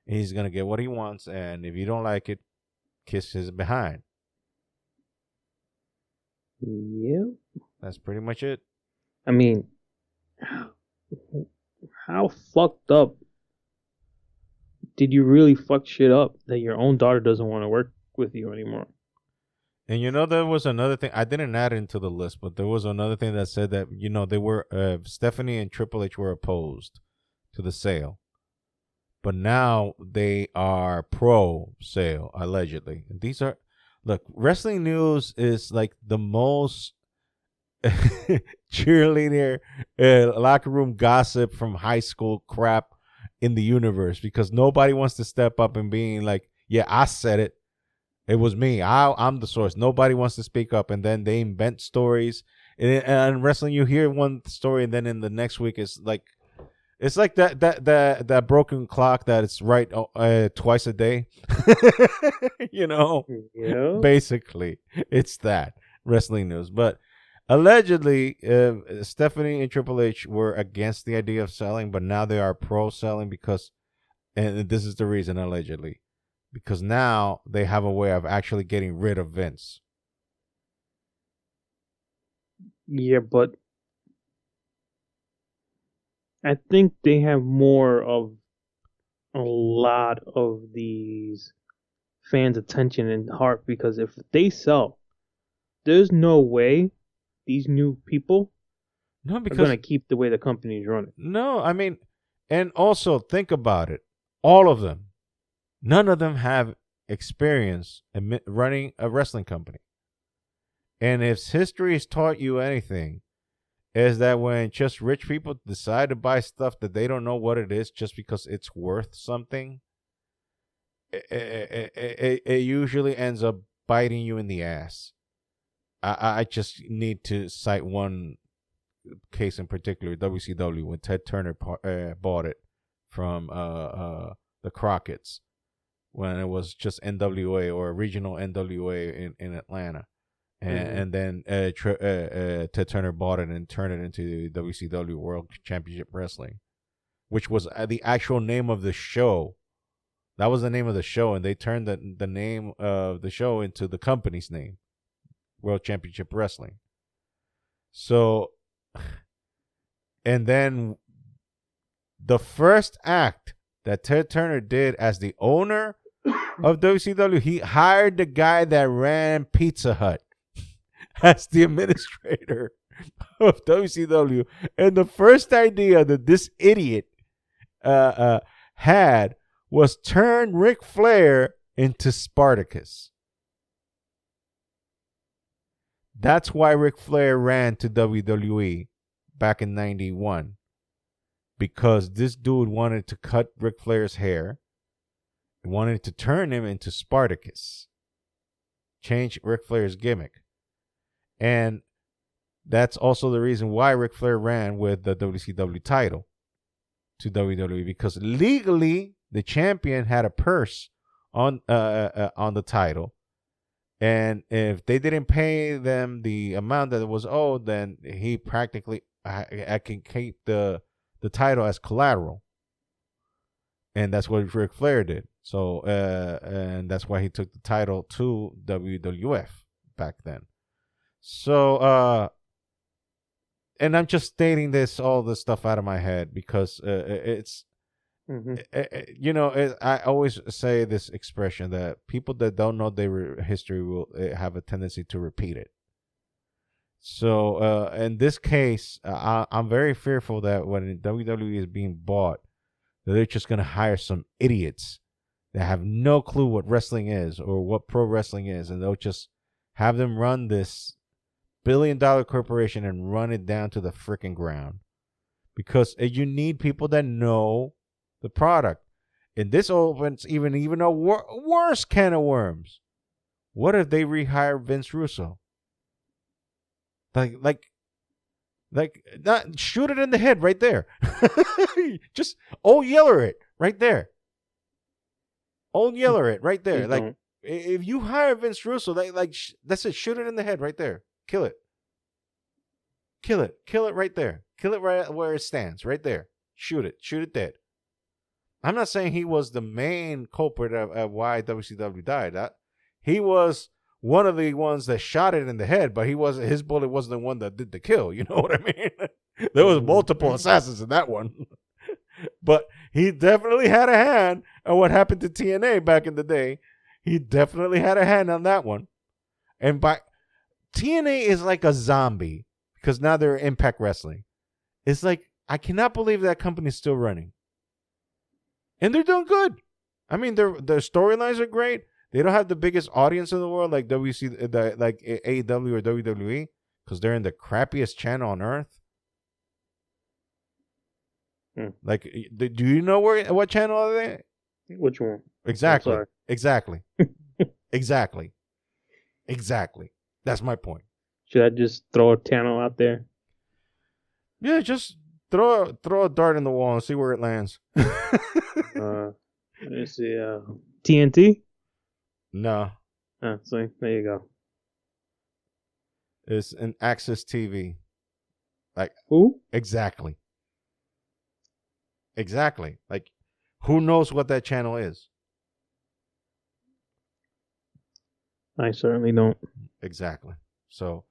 And he's gonna get what he wants, and if you don't like it, kiss his behind. Yep. That's pretty much it. I mean, how fucked up did you really fuck shit up that your own daughter doesn't want to work with you anymore? And there was another thing I didn't add into the list, but there was another thing that said that they were Stephanie and Triple H were opposed to the sale, but now they are pro sale allegedly. And these are wrestling news is like the most cheerleader locker room gossip from high school crap in the universe because nobody wants to step up and being like, yeah, I said it. It was me. I'm the source. Nobody wants to speak up, and then they invent stories And wrestling, you hear one story, and then in the next week, it's like that broken clock that it's right twice a day. Yeah. Basically, it's that wrestling news. But allegedly, Stephanie and Triple H were against the idea of selling, but now they are pro selling because, and this is the reason, allegedly, because now they have a way of actually getting rid of Vince. Yeah, but I think they have more of a lot of these fans' attention and heart, because if they sell, there's no way these new people No, are because going to keep the way the company is running. no, I mean, and also think about it. All of them, none of them have experience in running a wrestling company. And if history has taught you anything, is that when just rich people decide to buy stuff that they don't know what it is just because it's worth something, it usually ends up biting you in the ass. I just need to cite one case in particular, WCW, when Ted Turner bought it from the Crockett's when it was just NWA or regional NWA in Atlanta. And then Ted Turner bought it and turned it into WCW World Championship Wrestling, which was the actual name of the show. That was the name of the show, and they turned the name of the show into the company's name, World Championship Wrestling. So, and then the first act that Ted Turner did as the owner of WCW, he hired the guy that ran Pizza Hut as the administrator of WCW. And the first idea that this idiot had was turn Ric Flair into Spartacus. That's why Ric Flair ran to WWE back in 91. Because this dude wanted to cut Ric Flair's hair, wanted to turn him into Spartacus, change Ric Flair's gimmick. And that's also the reason why Ric Flair ran with the WCW title to WWE, because legally the champion had a purse on the title, and if they didn't pay them the amount that was owed, then he practically I can keep the title as collateral, and that's what Ric Flair did. So and that's why he took the title to WWF back then. So, and I'm just stating all this stuff out of my head because it's, I always say this expression that people that don't know their history will have a tendency to repeat it. So, in this case, I'm very fearful that when WWE is being bought, that they're just going to hire some idiots that have no clue what wrestling is or what pro wrestling is, and they'll just have them run this billion-dollar corporation and run it down to the freaking ground, because you need people that know the product. And this opens even a worse can of worms. What if they rehire Vince Russo? Like, not shoot it in the head right there. Just old Yeller it right there. Old Yeller it right there. Like, if you hire Vince Russo, that's it. Shoot it in the head right there. Kill it. Kill it. Kill it right there. Kill it right where it stands, right there. Shoot it. Shoot it dead. I'm not saying he was the main culprit of why WCW died. He was one of the ones that shot it in the head, but his bullet wasn't the one that did the kill. You know what I mean? There was multiple assassins in that one. But he definitely had a hand on what happened to TNA back in the day. He definitely had a hand on that one. And TNA is like a zombie because now they're Impact Wrestling. It's like, I cannot believe that company's still running. And they're doing good. I mean, their storylines are great. They don't have the biggest audience in the world like like AEW or WWE, because they're in the crappiest channel on earth. Like, do you know what channel are they? Which one? Exactly. Exactly. That's my point. Should I just throw a channel out there? Yeah, just throw a dart in the wall and see where it lands. Let me see. TNT? No. So there you go. It's an Access TV. Like Who? Exactly. Like, who knows what that channel is? I certainly don't. Exactly. So,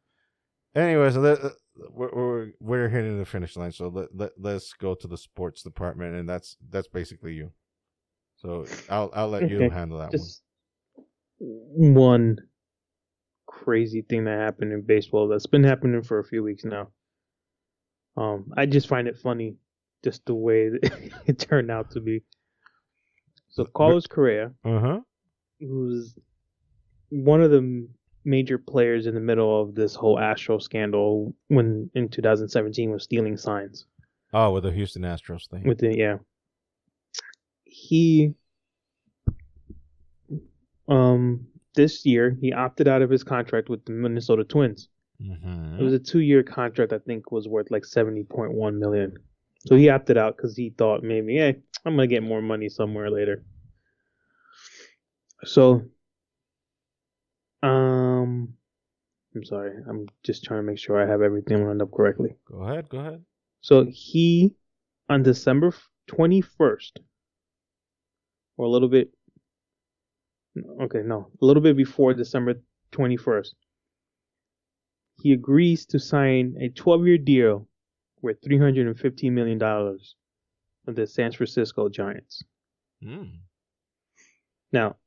anyways, we're hitting the finish line. So let's go to the sports department, and that's basically you. So I'll let you handle that Just one crazy thing that happened in baseball that's been happening for a few weeks now. I just find it funny, just the way that it turned out to be. So Carlos Correa, who's one of the major players in the middle of this whole Astro scandal when in 2017 was stealing signs. Oh, with the Houston Astros thing. Yeah. He this year he opted out of his contract with the Minnesota Twins. Mm-hmm. It was a 2-year contract, I think was worth like $70.1 million. So he opted out because he thought maybe, hey, I'm gonna get more money somewhere later. So I'm sorry, I'm just trying to make sure I have everything lined up correctly. Go ahead. So he, on December 21st, or a little bit before December 21st, he agrees to sign a 12-year deal worth $315 million with the San Francisco Giants. Now,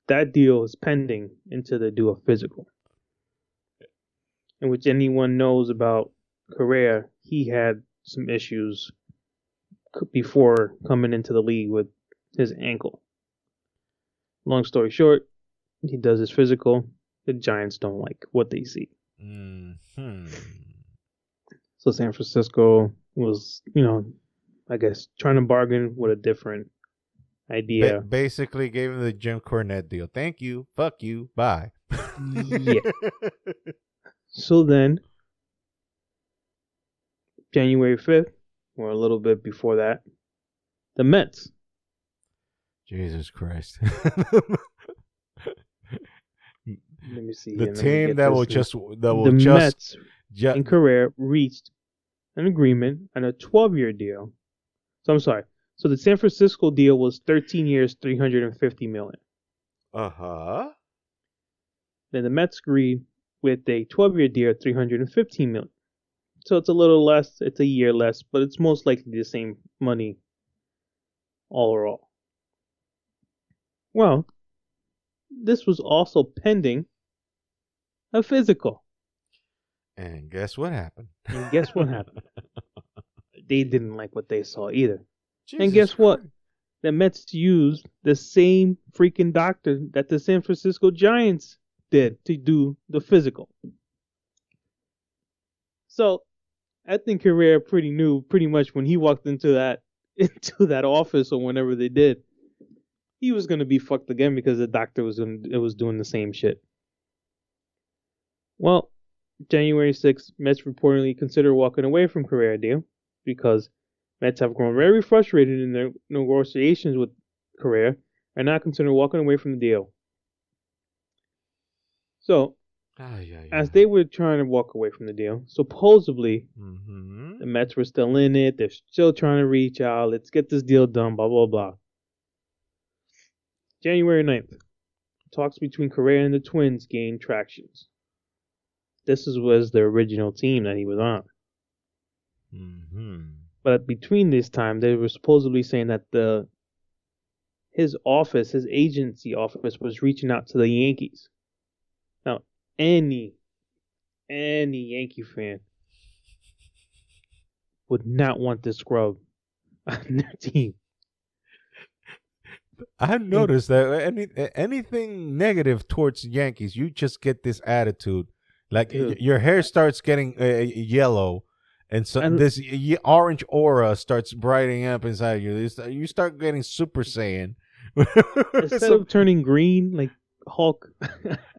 that deal is pending until they do a physical. In which anyone knows about Correa, he had some issues before coming into the league with his ankle. Long story short, he does his physical. The Giants don't like what they see. Mm-hmm. So San Francisco was, I guess, trying to bargain with a different idea. Basically gave him the Jim Cornette deal. Thank you. Fuck you. Bye. Yeah. So then, January 5th, or a little bit before that, the Mets. Jesus Christ. Let me see. The team that will Mets and Correa reached an agreement on a 12-year deal. So I'm sorry. So the San Francisco deal was 13 years, $350 million. Then the Mets agreed with a 12-year deal, $315 million. So it's a little less. It's a year less, but it's most likely the same money overall. Well, this was also pending a physical. And guess what happened? They didn't like what they saw either. And guess what? The Mets used the same freaking doctor that the San Francisco Giants did to do the physical. So I think Correa pretty much when he walked into that office or whenever they did, he was gonna be fucked again because the doctor was doing the same shit. Well, January 6th, Mets reportedly considered walking away from Correa deal because Mets have grown very frustrated in their negotiations with Correa and now consider walking away from the deal. So, as they were trying to walk away from the deal, supposedly the Mets were still in it. They're still trying to reach out. Let's get this deal done, blah, blah, blah. January 9th, talks between Correa and the Twins gained traction. This was the original team that he was on. But between this time, they were supposedly saying that his agency office, was reaching out to the Yankees. Now, any Yankee fan would not want this scrub on their team. I noticed that anything negative towards Yankees, you just get this attitude. Like your hair starts getting yellow, and so this orange aura starts brightening up inside you. You start getting Super Saiyan. Instead of turning green, like Hulk.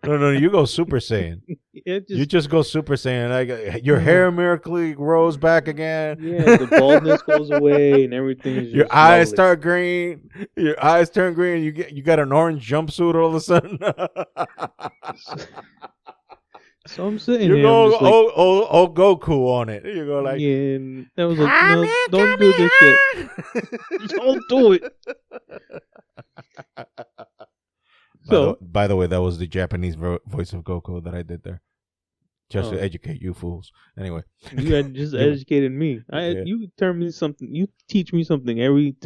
No, you go Super Saiyan. You just go Super Saiyan. Like your hair miraculously grows back again. Yeah, the baldness goes away and everything is Your just eyes lovely. start green. Your eyes turn green. You got an orange jumpsuit all of a sudden. So I'm sitting You here, I'm go just like, oh Goku on it. You go like, yeah, and I was like, come no, here, don't come do this shit. here. Don't do it. So, By the way, that was the Japanese voice of Goku that I did there, just to educate you fools. Anyway, you had just educated me. Yeah. You turn me something. You teach me something every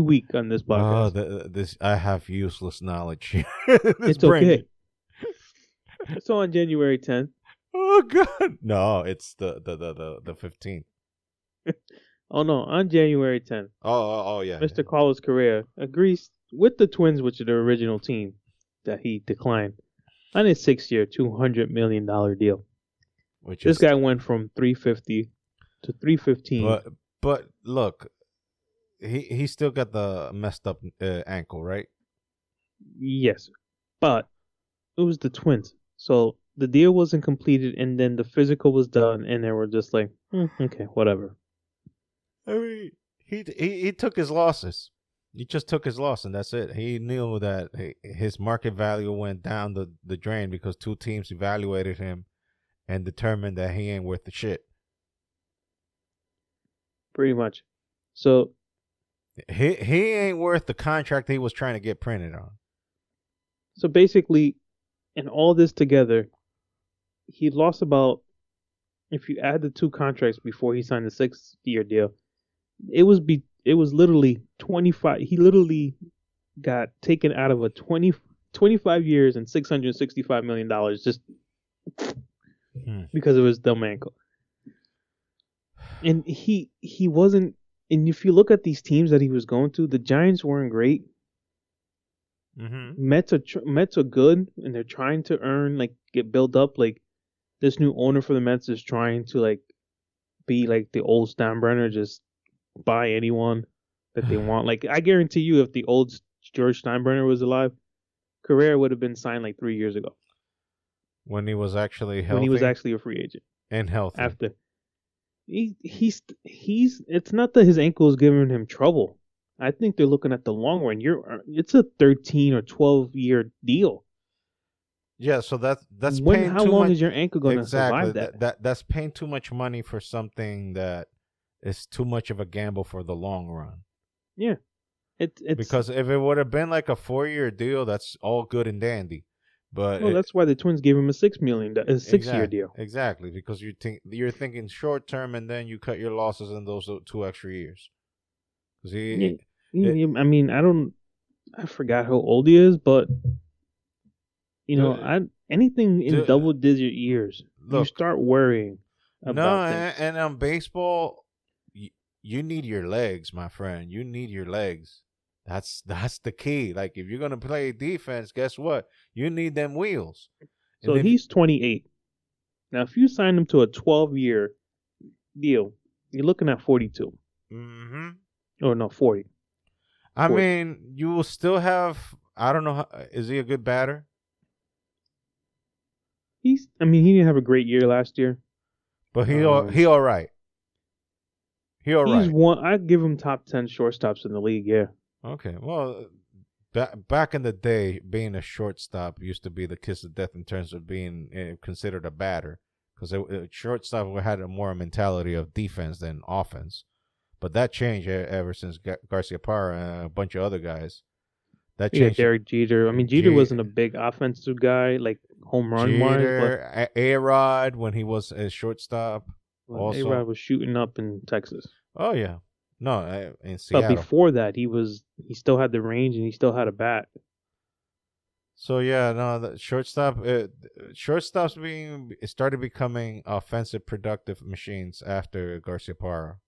week on this podcast. This I have useless knowledge. It's okay. So on January 10th. Oh God, no! It's the 15th. Oh no! On January 10th. Oh yeah. Mr. Carlos Correa agrees with the Twins, which are the original team that he declined, on a 6-year, $200 million deal. This guy went from 350 to 315. But look, he still got the messed up ankle, right? Yes, but it was the Twins, so the deal wasn't completed, and then the physical was done, and they were just like, okay, whatever. I mean, he took his losses. He just took his loss, and that's it. He knew that his market value went down the drain because two teams evaluated him and determined that he ain't worth the shit. Pretty much. So he ain't worth the contract he was trying to get printed on. So basically, in all this together, he lost about, if you add the two contracts before he signed the 6-year deal, it was literally 25. He literally got taken out of a 25 years and $665 million just because of his dumb ankle. And he wasn't. And if you look at these teams that he was going to, the Giants weren't great. Mm-hmm. Mets are good, and they're trying to get built up. Like, this new owner for the Mets is trying to be like the old Steinbrenner, just buy anyone that they want. Like, I guarantee you, if the old George Steinbrenner was alive, Correa would have been signed like 3 years ago. When he was actually healthy. When he was actually a free agent and healthy. After he's it's not that his ankle is giving him trouble. I think they're looking at the long run. It's a 13 or 12-year deal. Yeah, so that's how long is your ankle going to survive that? That's paying too much money for something that is too much of a gamble for the long run. Yeah, it's because if it would have been like a 4-year deal, that's all good and dandy. But that's why the Twins gave him a $6-year deal. Exactly, because you're thinking short term, and then you cut your losses in those 2 extra years. I mean, I forgot how old he is, but anything in double-digit years, you start worrying about things. And on baseball, you need your legs, my friend. You need your legs. That's the key. Like, if you're gonna play defense, guess what? You need them wheels. So he's 28. Now, if you sign him to a 12-year deal, you're looking at 42. Mm-hmm. Or no, 40. I mean, you will still have. I don't know. Is he a good batter? He didn't have a great year last year, but he all right. He all right. He's one. I'd give him top 10 shortstops in the league. Yeah. Okay. Well, back in the day, being a shortstop used to be the kiss of death in terms of being considered a batter, because shortstop had a more mentality of defense than offense. But that changed ever since Garcia Parra and a bunch of other guys. That changed. Derek Jeter. I mean, Jeter wasn't a big offensive guy, like home run wise. But A-Rod, when he was a shortstop. Also, A-Rod was shooting up in Texas. Oh yeah, no, in Seattle. But before that, he still had the range and he still had a bat. So yeah, no, the shortstops started becoming offensive, productive machines after Garcia Parra.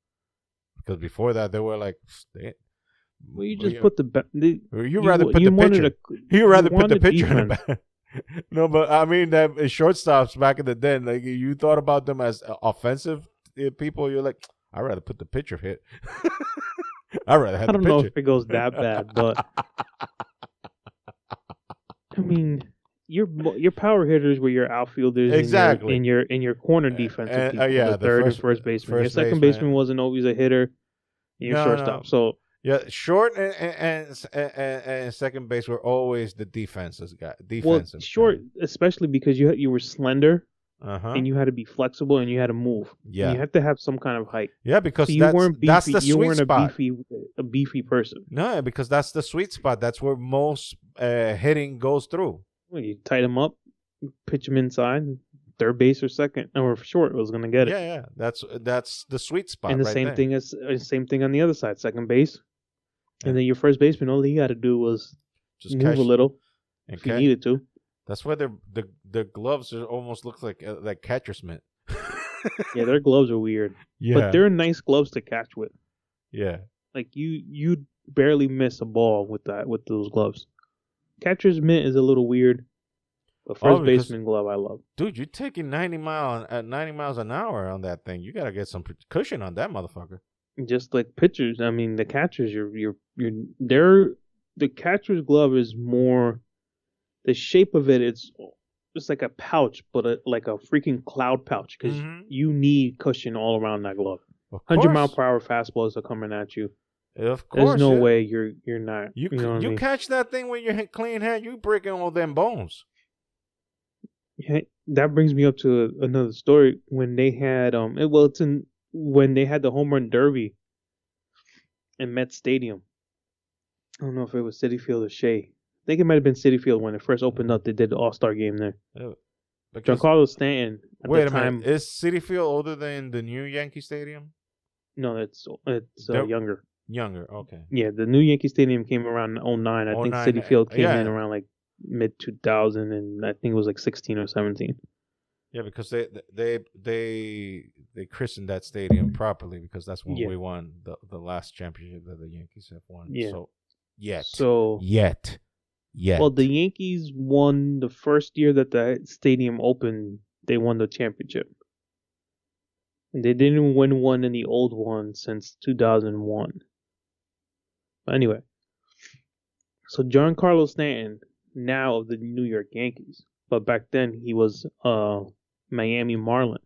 Because before that, they were like, well, you just put the. You rather put the pitcher. You rather put the pitcher in the back. No, but I mean that shortstops back in the day, like, you thought about them as offensive people. You're like, I'd rather put the pitcher hit. I'd rather have. I don't know if it goes that bad, but I mean, your power hitters were your outfielders Exactly. and your corner defensive And people, yeah, the the third and first baseman. Your first second baseman baseman. wasn't always a hitter, and your No, no. shortstop. So Yeah, short and second base were always the defensive short, guy. especially because you were slender Uh-huh. and you had to be flexible and you had to move and you Yeah. had to have some kind of height. Yeah, So because you that's weren't that's beefy. the You sweet weren't spot. a beefy person. No, because that's the sweet spot. That's where most hitting goes through. Well, you tied him up, pitch him inside, third base or second or short was gonna get it. Yeah, yeah. That's the sweet spot And the right same there. same thing on the other side, second base. Yeah. And then your first baseman, all he had to do was Just move catch a little if he and needed to. That's why their gloves almost look like catcher's mitt. Yeah, their gloves are weird, but they're nice gloves to catch with. Yeah. Like you barely miss a ball with those gloves. Catcher's mitt is a little weird, but first baseman glove I love. Dude, you're taking 90 miles an hour on that thing. You gotta get some cushion on that motherfucker. Just like pitchers, I mean the catchers, the catcher's glove is more. The shape of it's like a pouch, but like a freaking cloud pouch because you need cushion all around that glove. 100-mile-per-hour fastballs are coming at you. Of course, there's no way you're not. You know what I mean? catch that thing with your clean hand, you breaking all them bones. Yeah, that brings me up to another story when they had when they had the home run derby in Met Stadium. I don't know if it was Citi Field or Shea. I think it might have been Citi Field when it first opened up. They did the All-Star game there. Giancarlo Stanton at wait the a time. Minute. Is Citi Field older than the new Yankee Stadium? No, it's younger. Younger, okay. Yeah, the new Yankee Stadium came around in 09. I think Citi Field came in around like mid 2000, and I think it was like 16 or 17. Yeah, because they christened that stadium properly because that's when we won the last championship that the Yankees have won. Yeah. Yet. Well, the Yankees won the first year that the stadium opened. They won the championship, and they didn't win one in the old one since 2001. But anyway, so Giancarlo Stanton, now of the New York Yankees, but back then he was Miami Marlin.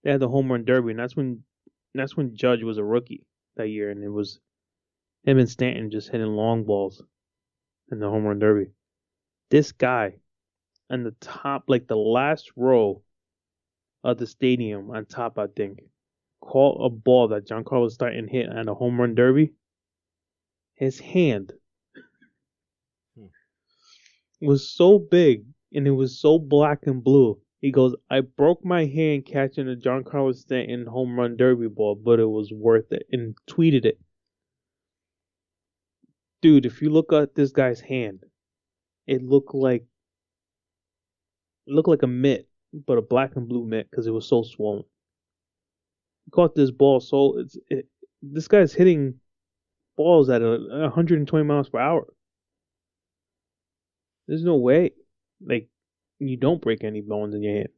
They had the home run derby, and that's when Judge was a rookie that year, and it was him and Stanton just hitting long balls in the home run derby. This guy on the top, like the last row of the stadium on top, I think, caught a ball that Giancarlo Stanton hit on a home run derby. His hand was so big and it was so black and blue. He goes, I broke my hand catching a Giancarlo Stanton home run derby ball, but it was worth it, and tweeted it. Dude, if you look at this guy's hand, it looked like a mitt, but a black and blue mitt because it was so swollen. He caught this ball this guy's hitting balls at 120 miles per hour. There's no way. Like, you don't break any bones in your hand.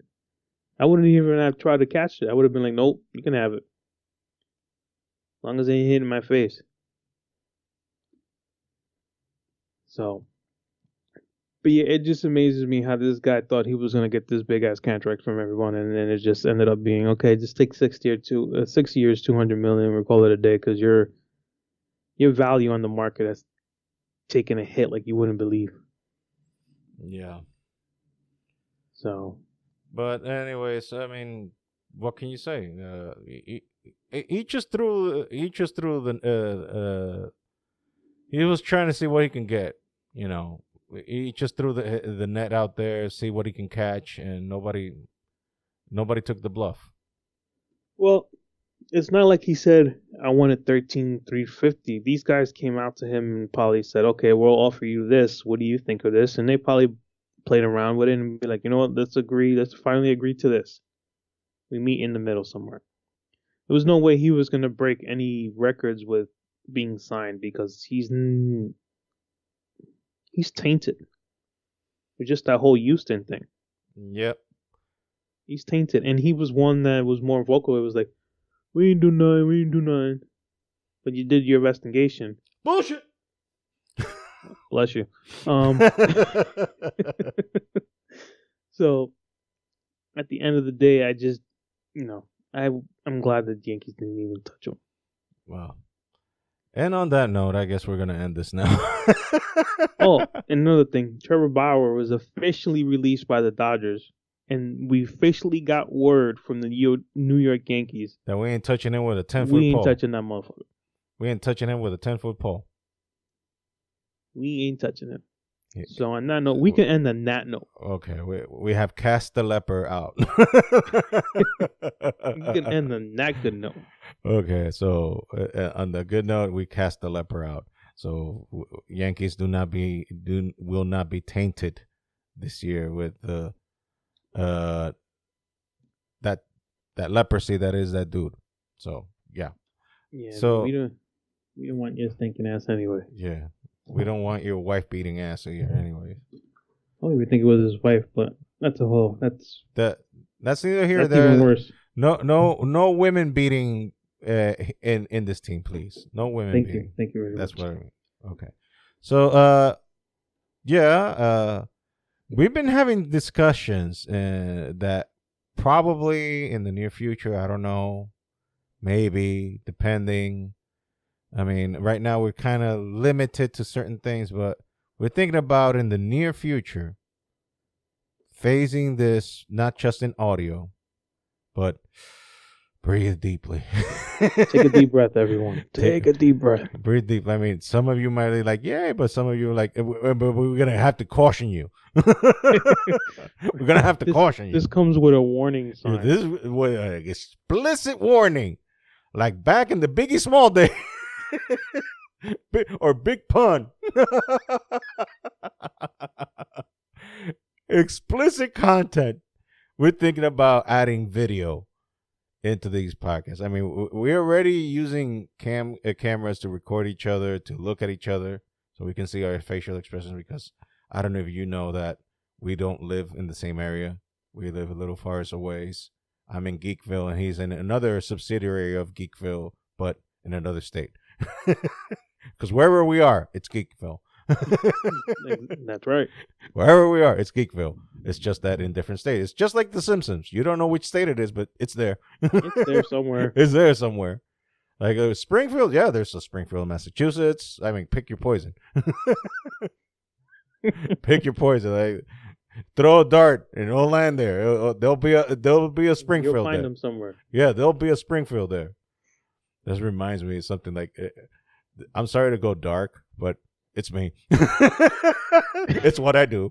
I wouldn't even have tried to catch it. I would have been like, nope, you can have it. As long as it ain't hitting my face. So, but yeah, it just amazes me how this guy thought he was going to get this big ass contract from everyone, and then it just ended up being, okay, just take 6 years, $200 million, we'll call it a day, because your value on the market has taken a hit like you wouldn't believe. Yeah. So. But anyways, I mean, what can you say? He just threw the. He was trying to see what he can get. You know, he just threw the net out there, see what he can catch, and nobody took the bluff. Well, it's not like he said, I wanted 13,350. These guys came out to him and probably said, okay, we'll offer you this. What do you think of this? And they probably played around with it and be like, you know what, let's finally agree to this. We meet in the middle somewhere. There was no way he was going to break any records with being signed because he's tainted. It's just that whole Houston thing. Yep. He's tainted. And he was one that was more vocal. It was like, we ain't do nothing. But you did your investigation. Bullshit. Bless you. So at the end of the day, I just, I'm glad that the Yankees didn't even touch him. Wow. And on that note, I guess we're gonna end this now. Oh, and another thing, Trevor Bauer was officially released by the Dodgers, and we officially got word from the New York Yankees that we ain't touching him with a 10-foot pole. We ain't touching that motherfucker. We ain't touching him with a 10-foot pole. We ain't touching him. So on that note, we can end on that note. Okay, we have cast the leper out. We can end on that good note. Okay, so on the good note, we cast the leper out. So Yankees will not be tainted this year with the that leprosy that is that dude. So yeah. Yeah. So we don't want your stinking ass anyway. Yeah. We don't want your wife beating ass here anyway. I don't even think it was his wife, but that's that's neither here nor there. Even worse. No women beating in this team, please. No women beating. Thank you very much. That's what I mean. Okay. So we've been having discussions that probably in the near future, I don't know, maybe depending. I mean, right now we're kind of limited to certain things, but we're thinking about in the near future phasing this not just in audio, but breathe deeply. Take a deep breath, everyone. Take a deep breath. Breathe deep. I mean, some of you might be like, yeah, but some of you are like, but we're going to have to caution you. We're going to have to caution you. This comes with a warning sign. Yeah, this is with an explicit warning. Like back in the Biggie Small day. Or Big Pun. Explicit content. We're thinking about adding video into these podcasts. I mean, we're already using cameras to record each other, to look at each other, so we can see our facial expressions, because I don't know if you know that we don't live in the same area. We live a little far away. I'm in Geekville, and he's in another subsidiary of Geekville, but in another state. Because wherever we are, it's Geekville. That's right. Wherever we are, it's Geekville. It's just that in different states. It's just like The Simpsons. You don't know which state it is, but it's there. It's there somewhere. It's there somewhere. Like Springfield, yeah, there's a Springfield, Massachusetts. I mean, pick your poison. Pick your poison. Like, throw a dart and it'll land there. There'll be a Springfield. You'll find there. them somewhere. Yeah, there'll be a Springfield there. This reminds me of something like, I'm sorry to go dark, but it's me. It's what I do.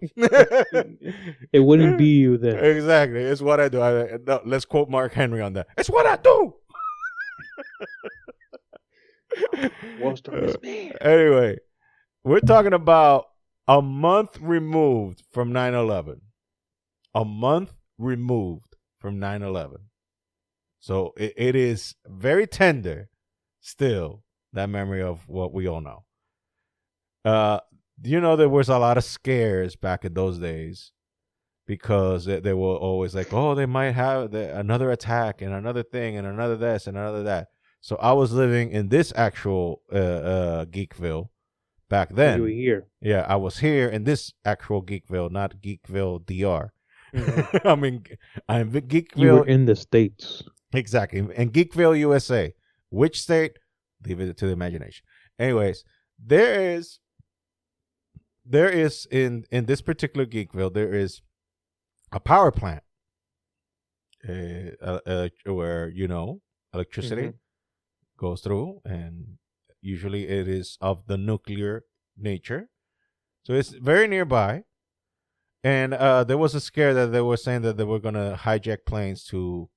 It wouldn't be you then. Exactly. It's what I do. No, let's quote Mark Henry on that. It's what I do. Anyway, we're talking about a month removed from 9/11. A month removed from 9/11. So it is very tender still, that memory of what we all know. There was a lot of scares back in those days, because they were always like, oh, they might have another attack and another thing and another this and another that. So I was living in this actual Geekville back then. You were here. Yeah, I was here in this actual Geekville, not Geekville, DR. Mm-hmm. I'm in Geekville. You were in the States. Exactly. In Geekville, USA. Which state? Leave it to the imagination. Anyways, there is in this particular Geekville, there is a power plant where, electricity goes through, and usually it is of the nuclear nature. So it's very nearby. And there was a scare that they were saying that they were going to hijack planes to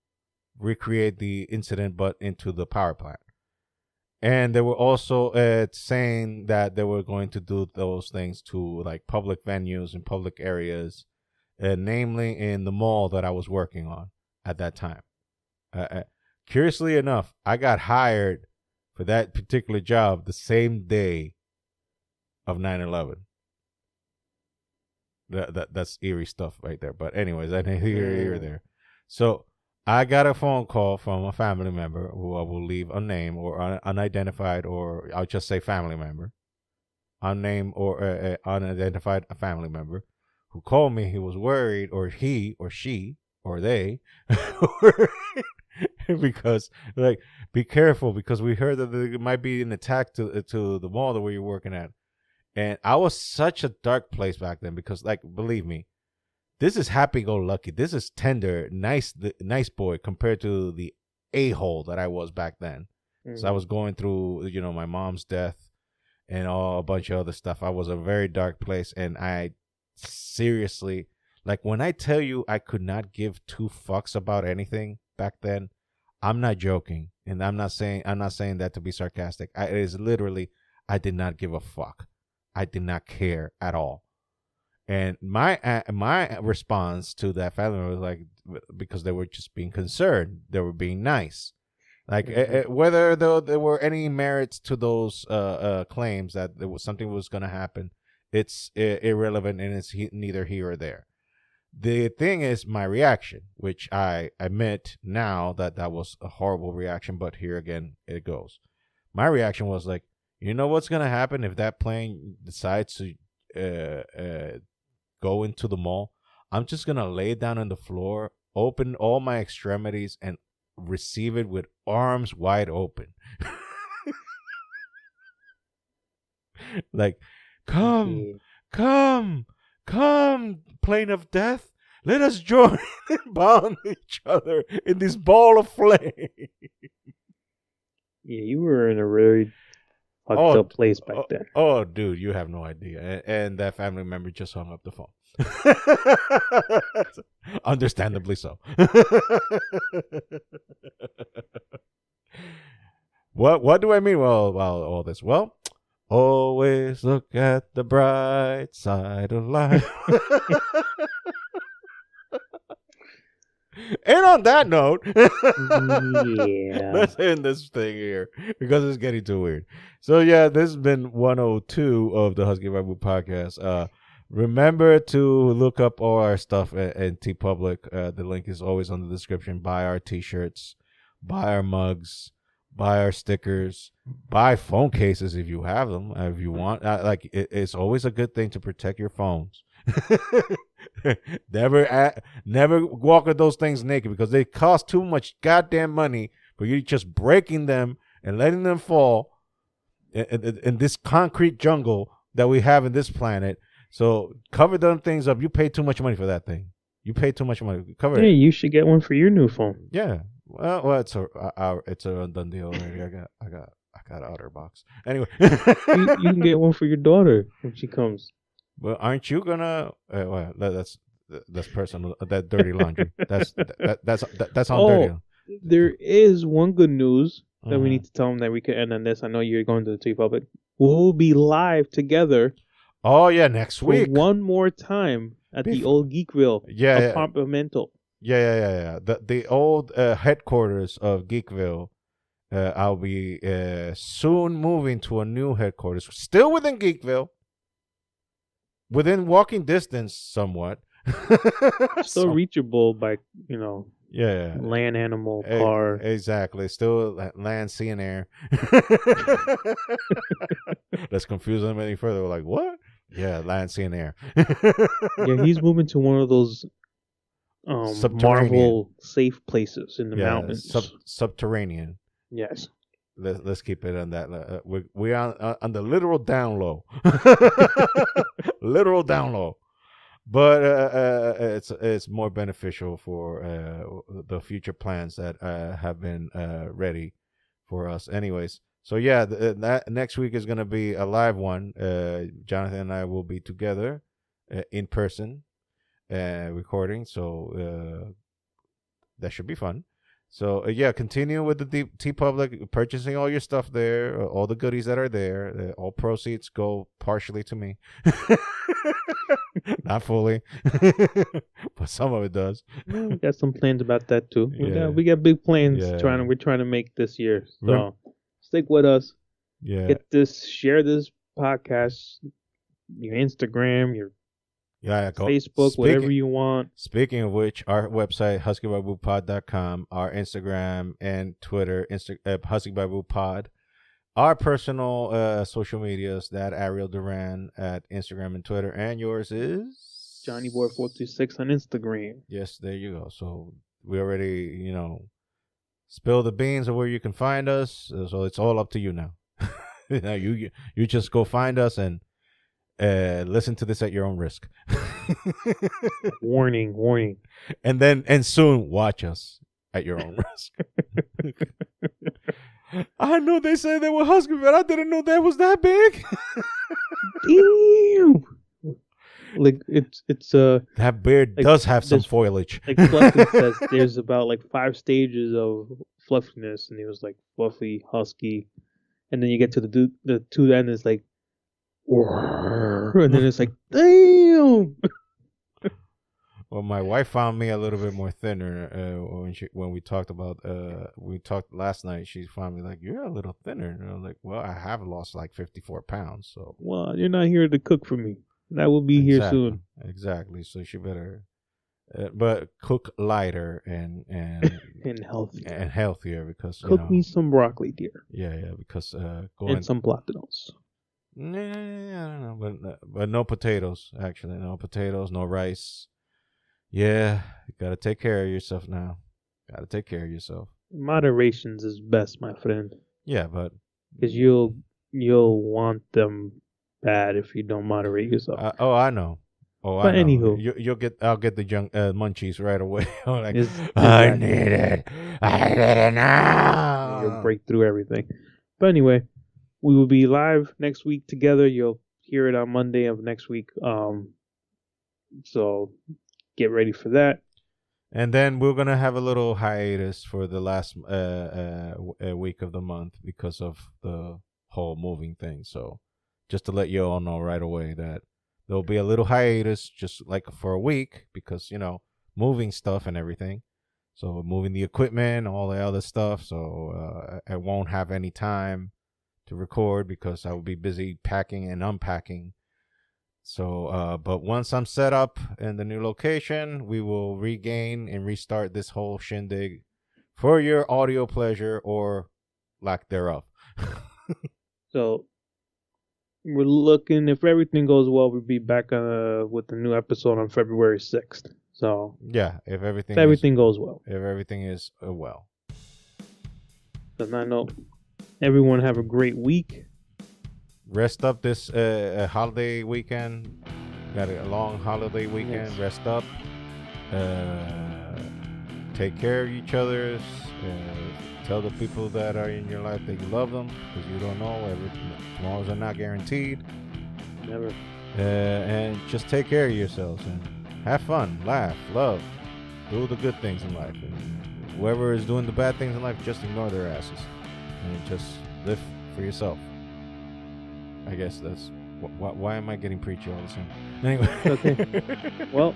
recreate the incident, but into the power plant. And they were also saying that they were going to do those things to like public venues and public areas, namely in the mall that I was working on at that time. Curiously enough, I got hired for that particular job the same day of 9/11. That's eerie stuff right there. But anyways, I didn't hear there. So I got a phone call from a family member who I will leave unnamed or unidentified, or I'll just say family member unnamed or unidentified family member who called me. He was worried, or he or she or they, because like, be careful, because we heard that there might be an attack to the mall that where you're working at. And I was such a dark place back then, because, like, believe me, this is happy-go-lucky. This is tender, nice boy compared to the a-hole that I was back then. Mm-hmm. So I was going through, my mom's death and a bunch of other stuff. I was a very dark place, and I seriously, like, when I tell you I could not give two fucks about anything back then, I'm not joking, and I'm not saying that to be sarcastic. It is literally, I did not give a fuck. I did not care at all. And my response to that family was like, because they were just being concerned, they were being nice, like whether there were any merits to those claims that something was going to happen, it's irrelevant, and it's neither here or there. The thing is my reaction, which I admit now that was a horrible reaction, but here again it goes. My reaction was like, you know what's going to happen if that plane decides to go into the mall? I'm just going to lay down on the floor, open all my extremities, and receive it with arms wide open. Like, come, plane of death. Let us join and bound each other in this ball of flame. Yeah, you were in a very fucked up place back then. Oh, dude, you have no idea. And that family member just hung up the phone. Understandably so. What do I mean? Well, all this. Well, always look at the bright side of life. And on that note, let's end this thing here because it's getting too weird. So yeah, this has been 102 of the Husky Bible podcast. Remember to look up all our stuff at TeePublic. The link is always on the description. Buy our t-shirts, buy our mugs, buy our stickers, buy phone cases if you have them, if you want. It's always a good thing to protect your phones. Never walk with those things naked, because they cost too much goddamn money for you just breaking them and letting them fall in this concrete jungle that we have in this planet. So cover them things up. You pay too much money for that thing. You pay too much money. Cover it. You should get one for your new phone. Yeah. Well, it's a done deal already. I got OtterBox. Anyway, you can get one for your daughter when she comes. Well, aren't you gonna? Well, that's personal. That dirty laundry. That's on dirty. There is one good news that we need to tell them that we can end on this. I know you're going to the TeePublic. We'll be live together. Oh yeah, next week. One more time at the old Geekville apartmental. Yeah. The old headquarters of Geekville. I'll be soon moving to a new headquarters, still within Geekville. Within walking distance, somewhat. Still reachable by, land, animal, car. Exactly. Still land, sea, and air. Let's confuse them any further. We're like, what? Yeah, land, sea, and air. Yeah, he's moving to one of those Marvel safe places in the mountains. Subterranean. Yes. Let's keep it on that. We're on the literal down low. Literal down low. But it's more beneficial for the future plans that have been ready for us. Anyways, so yeah, that next week is going to be a live one. Jonathan and I will be together in person recording. So that should be fun. So, continue with the TeePublic, purchasing all your stuff there, all the goodies that are there. All proceeds go partially to me. Not fully, but some of it does. We got some plans about that, too. We got big plans we're trying to make this year. So, stick with us. Yeah. Share this podcast, your Instagram, your Facebook, whatever you want. Speaking of which, our website, huskybiblepod.com, our Instagram and Twitter, HuskyBiblePod. our personal social medias, that Ariel Duran at Instagram and Twitter, and yours is JohnnyBoy426 on Instagram. Yes, there you go. So we already, spill the beans of where you can find us. So it's all up to you now. Now you just go find us and listen to this at your own risk. Warning. And soon watch us at your own risk. I know they said they were husky, but I didn't know that was that big. Damn. Like it's that beard like, does have some foliage. Like Fluffy says, there's about like 5 stages of fluffiness, and he was like fluffy, husky, and then you get to the two end is like, and then it's like, damn. Well, my wife found me a little bit more thinner when we talked last night. She found me like, you're a little thinner, and I was like, well, I have lost like 54 pounds. So, well, you're not here to cook for me. That will be here soon. Exactly. So she better, but cook lighter and healthier because cook me some broccoli, dear. Yeah, because and some plátanos. I don't know, but no potatoes. Actually, no potatoes, no rice. Yeah, you gotta take care of yourself now. Gotta take care of yourself. Moderations is best, my friend. Yeah, but because you'll want them bad if you don't moderate yourself. I know. But anywho, I'll get the junk munchies right away. Like, I need it now. You'll break through everything. But anyway, we will be live next week together. You'll hear it on Monday of next week. So get ready for that. And then we're gonna have a little hiatus for the last week of the month because of the whole moving thing. So just to let you all know right away that there'll be a little hiatus, just like for a week, because moving stuff and everything. So moving the equipment, all the other stuff. So I won't have any time to record because I will be busy packing and unpacking. So, but once I'm set up in the new location, we will regain and restart this whole shindig for your audio pleasure or lack thereof. So we're looking, if everything goes well, we'll be back with the new episode on February 6th. So yeah, if everything goes well. If everything is well. On that note, everyone have a great week. Rest up this holiday weekend. Got a long holiday weekend. Yes. Rest up. Take care of each other. Tell the people that are in your life that you love them, because you don't know. Tomorrows are not guaranteed. Never. And just take care of yourselves and have fun, laugh, love, do the good things in life. And whoever is doing the bad things in life, just ignore their asses and just live for yourself. I guess that's why am I getting preachy all the time? Anyway. Okay. Well,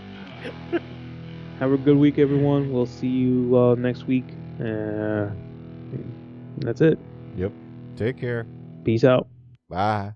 have a good week, everyone. We'll see you next week. That's it. Yep. Take care. Peace out. Bye.